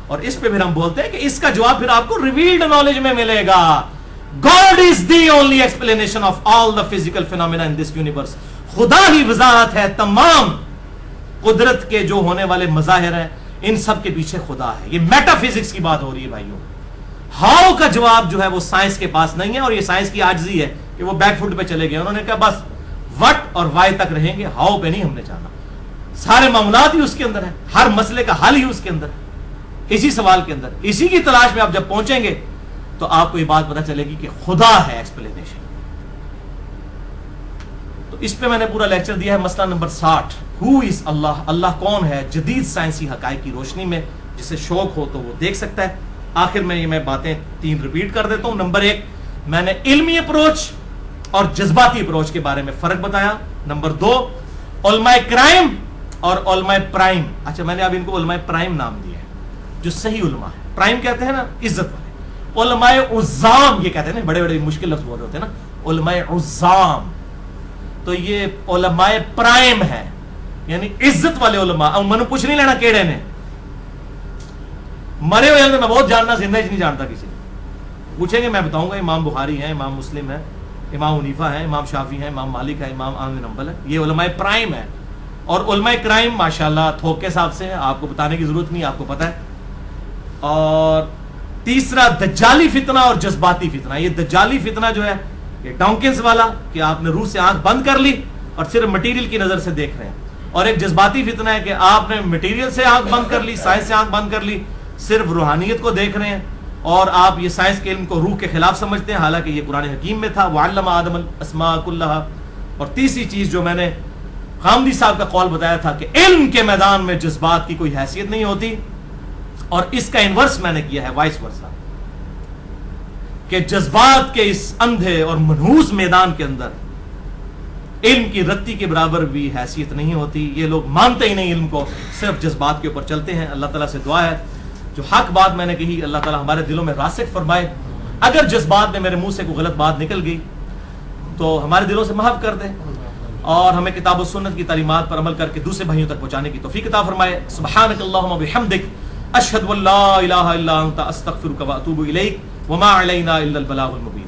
اور اس پہ پھر ہم بولتے ہیں کہ اس کا جواب پھر آپ کو ریویلڈ نالج میں ملے گا. God is the only explanation of all the physical phenomena in this universe. خدا ہی وضاحت ہے تمام قدرت کے جو ہونے والے مظاہر ہیں، ان سب کے پیچھے خدا ہے. یہ میٹا فزکس کی بات ہو رہی ہے بھائیوں. ہاؤ کا جواب جو ہے وہ سائنس کے پاس نہیں ہے، اور یہ سائنس کی عاجزی ہے کہ وہ بیک فٹ پہ چلے گئے. انہوں نے کہا بس وٹ اور وائی تک رہیں گے، ہاؤ پہ نہیں ہم نے جانا. سارے معاملات ہی اس کے اندر ہیں، ہر مسئلے کا حل ہی اس کے اندر ہے، اسی سوال کے اندر. اسی کی تلاش میں آپ جب پہنچیں گے تو آپ کو یہ بات پتہ چلے گی کہ خدا ہے ایکسپلینیشن. تو اس پہ میں نے پورا لیکچر دیا ہے. مسئلہ نمبر 60، ہو از اللہ، اللہ کون ہے، جدید سائنسی حقائق کی روشنی میں. جسے شوق ہو تو وہ دیکھ سکتا ہے. آخر میں یہ میں باتیں 3 ریپیٹ کر دیتا ہوں. نمبر 1، میں نے علمی اپروچ اور جذباتی اپروچ کے بارے میں فرق بتایا. نمبر 2، علماء کرائم اور علماء پرائم. اچھا، میں نے اب ان کو علماء پرائم نام دیا ہے، جو صحیح علماء ہے. پرائم کہتے ہیں نا عزت والے. علماء عظام یہ کہتے ہیں نا، بڑے بڑے مشکل لفظ بول رہے ہوتے ہیں نا، علماء عظام. تو یہ علماء پرائم ہے، یعنی عزت والے علماء. اب منو پوچھ نہیں لینا کیڑے نے مرے ہوئے میں بہت جاننا، زندہ نہیں جانتا کسی نے. پوچھیں گے میں بتاؤں گا. امام بخاری ہیں، امام مسلم ہے، امام حنیفہ ہے، امام شافعی ہے، امام مالک ہے، امام احمد بن حنبل ہے. یہ علماء پرائم ہے. اور علماء کرائم ماشاءاللہ تھوک کے حساب سے ہے، آپ کو بتانے کی ضرورت نہیں، آپ کو پتہ ہے. اور تیسرا دجالی فتنہ اور جذباتی فتنہ. یہ دجالی فتنہ جو ہے یہ ڈاؤنکنز والا کہ آپ نے روح سے آنکھ بند کر لی اور صرف مٹیریل کی نظر سے دیکھ رہے ہیں. اور ایک جذباتی فتنہ ہے کہ آپ نے مٹیریل سے آنکھ بند کر لی، سائنس سے آنکھ بند کر لی، صرف روحانیت کو دیکھ رہے ہیں. اور آپ یہ سائنس کے علم کو روح کے خلاف سمجھتے ہیں، حالانکہ یہ قرآن حکیم میں تھا. وَعَلَّمَ آدَمَ الْأَسْمَاءَ كُلَّهَا. اور تیسری چیز جو میں نے خامدی صاحب کا قول بتایا تھا کہ علم کے میدان میں جذبات کی کوئی حیثیت نہیں ہوتی. اور اس کا انورس میں نے کیا ہے، وائس ورسا، کہ جذبات کے اس اندھے اور منحوس میدان کے اندر علم کی رتی کے برابر بھی حیثیت نہیں ہوتی. یہ لوگ مانتے ہی نہیں علم کو، صرف جذبات کے اوپر چلتے ہیں. اللہ تعالیٰ سے دعا ہے جو حق بات میں نے کہی اللہ تعالیٰ ہمارے دلوں میں راسخ فرمائے. اگر جذبات میں میرے منہ سے کوئی غلط بات نکل گئی تو ہمارے دلوں سے محو کر دے، اور ہمیں کتاب و سنت کی تعلیمات پر عمل کر کے دوسرے بھائیوں تک پہنچانے کی توفیق عطا فرمائے. سبحانک اللہم بحمدک، اشہد ان لا الہ الا انت، استغفرک واتوب الیک، وما علینا الا البلاغ المبین.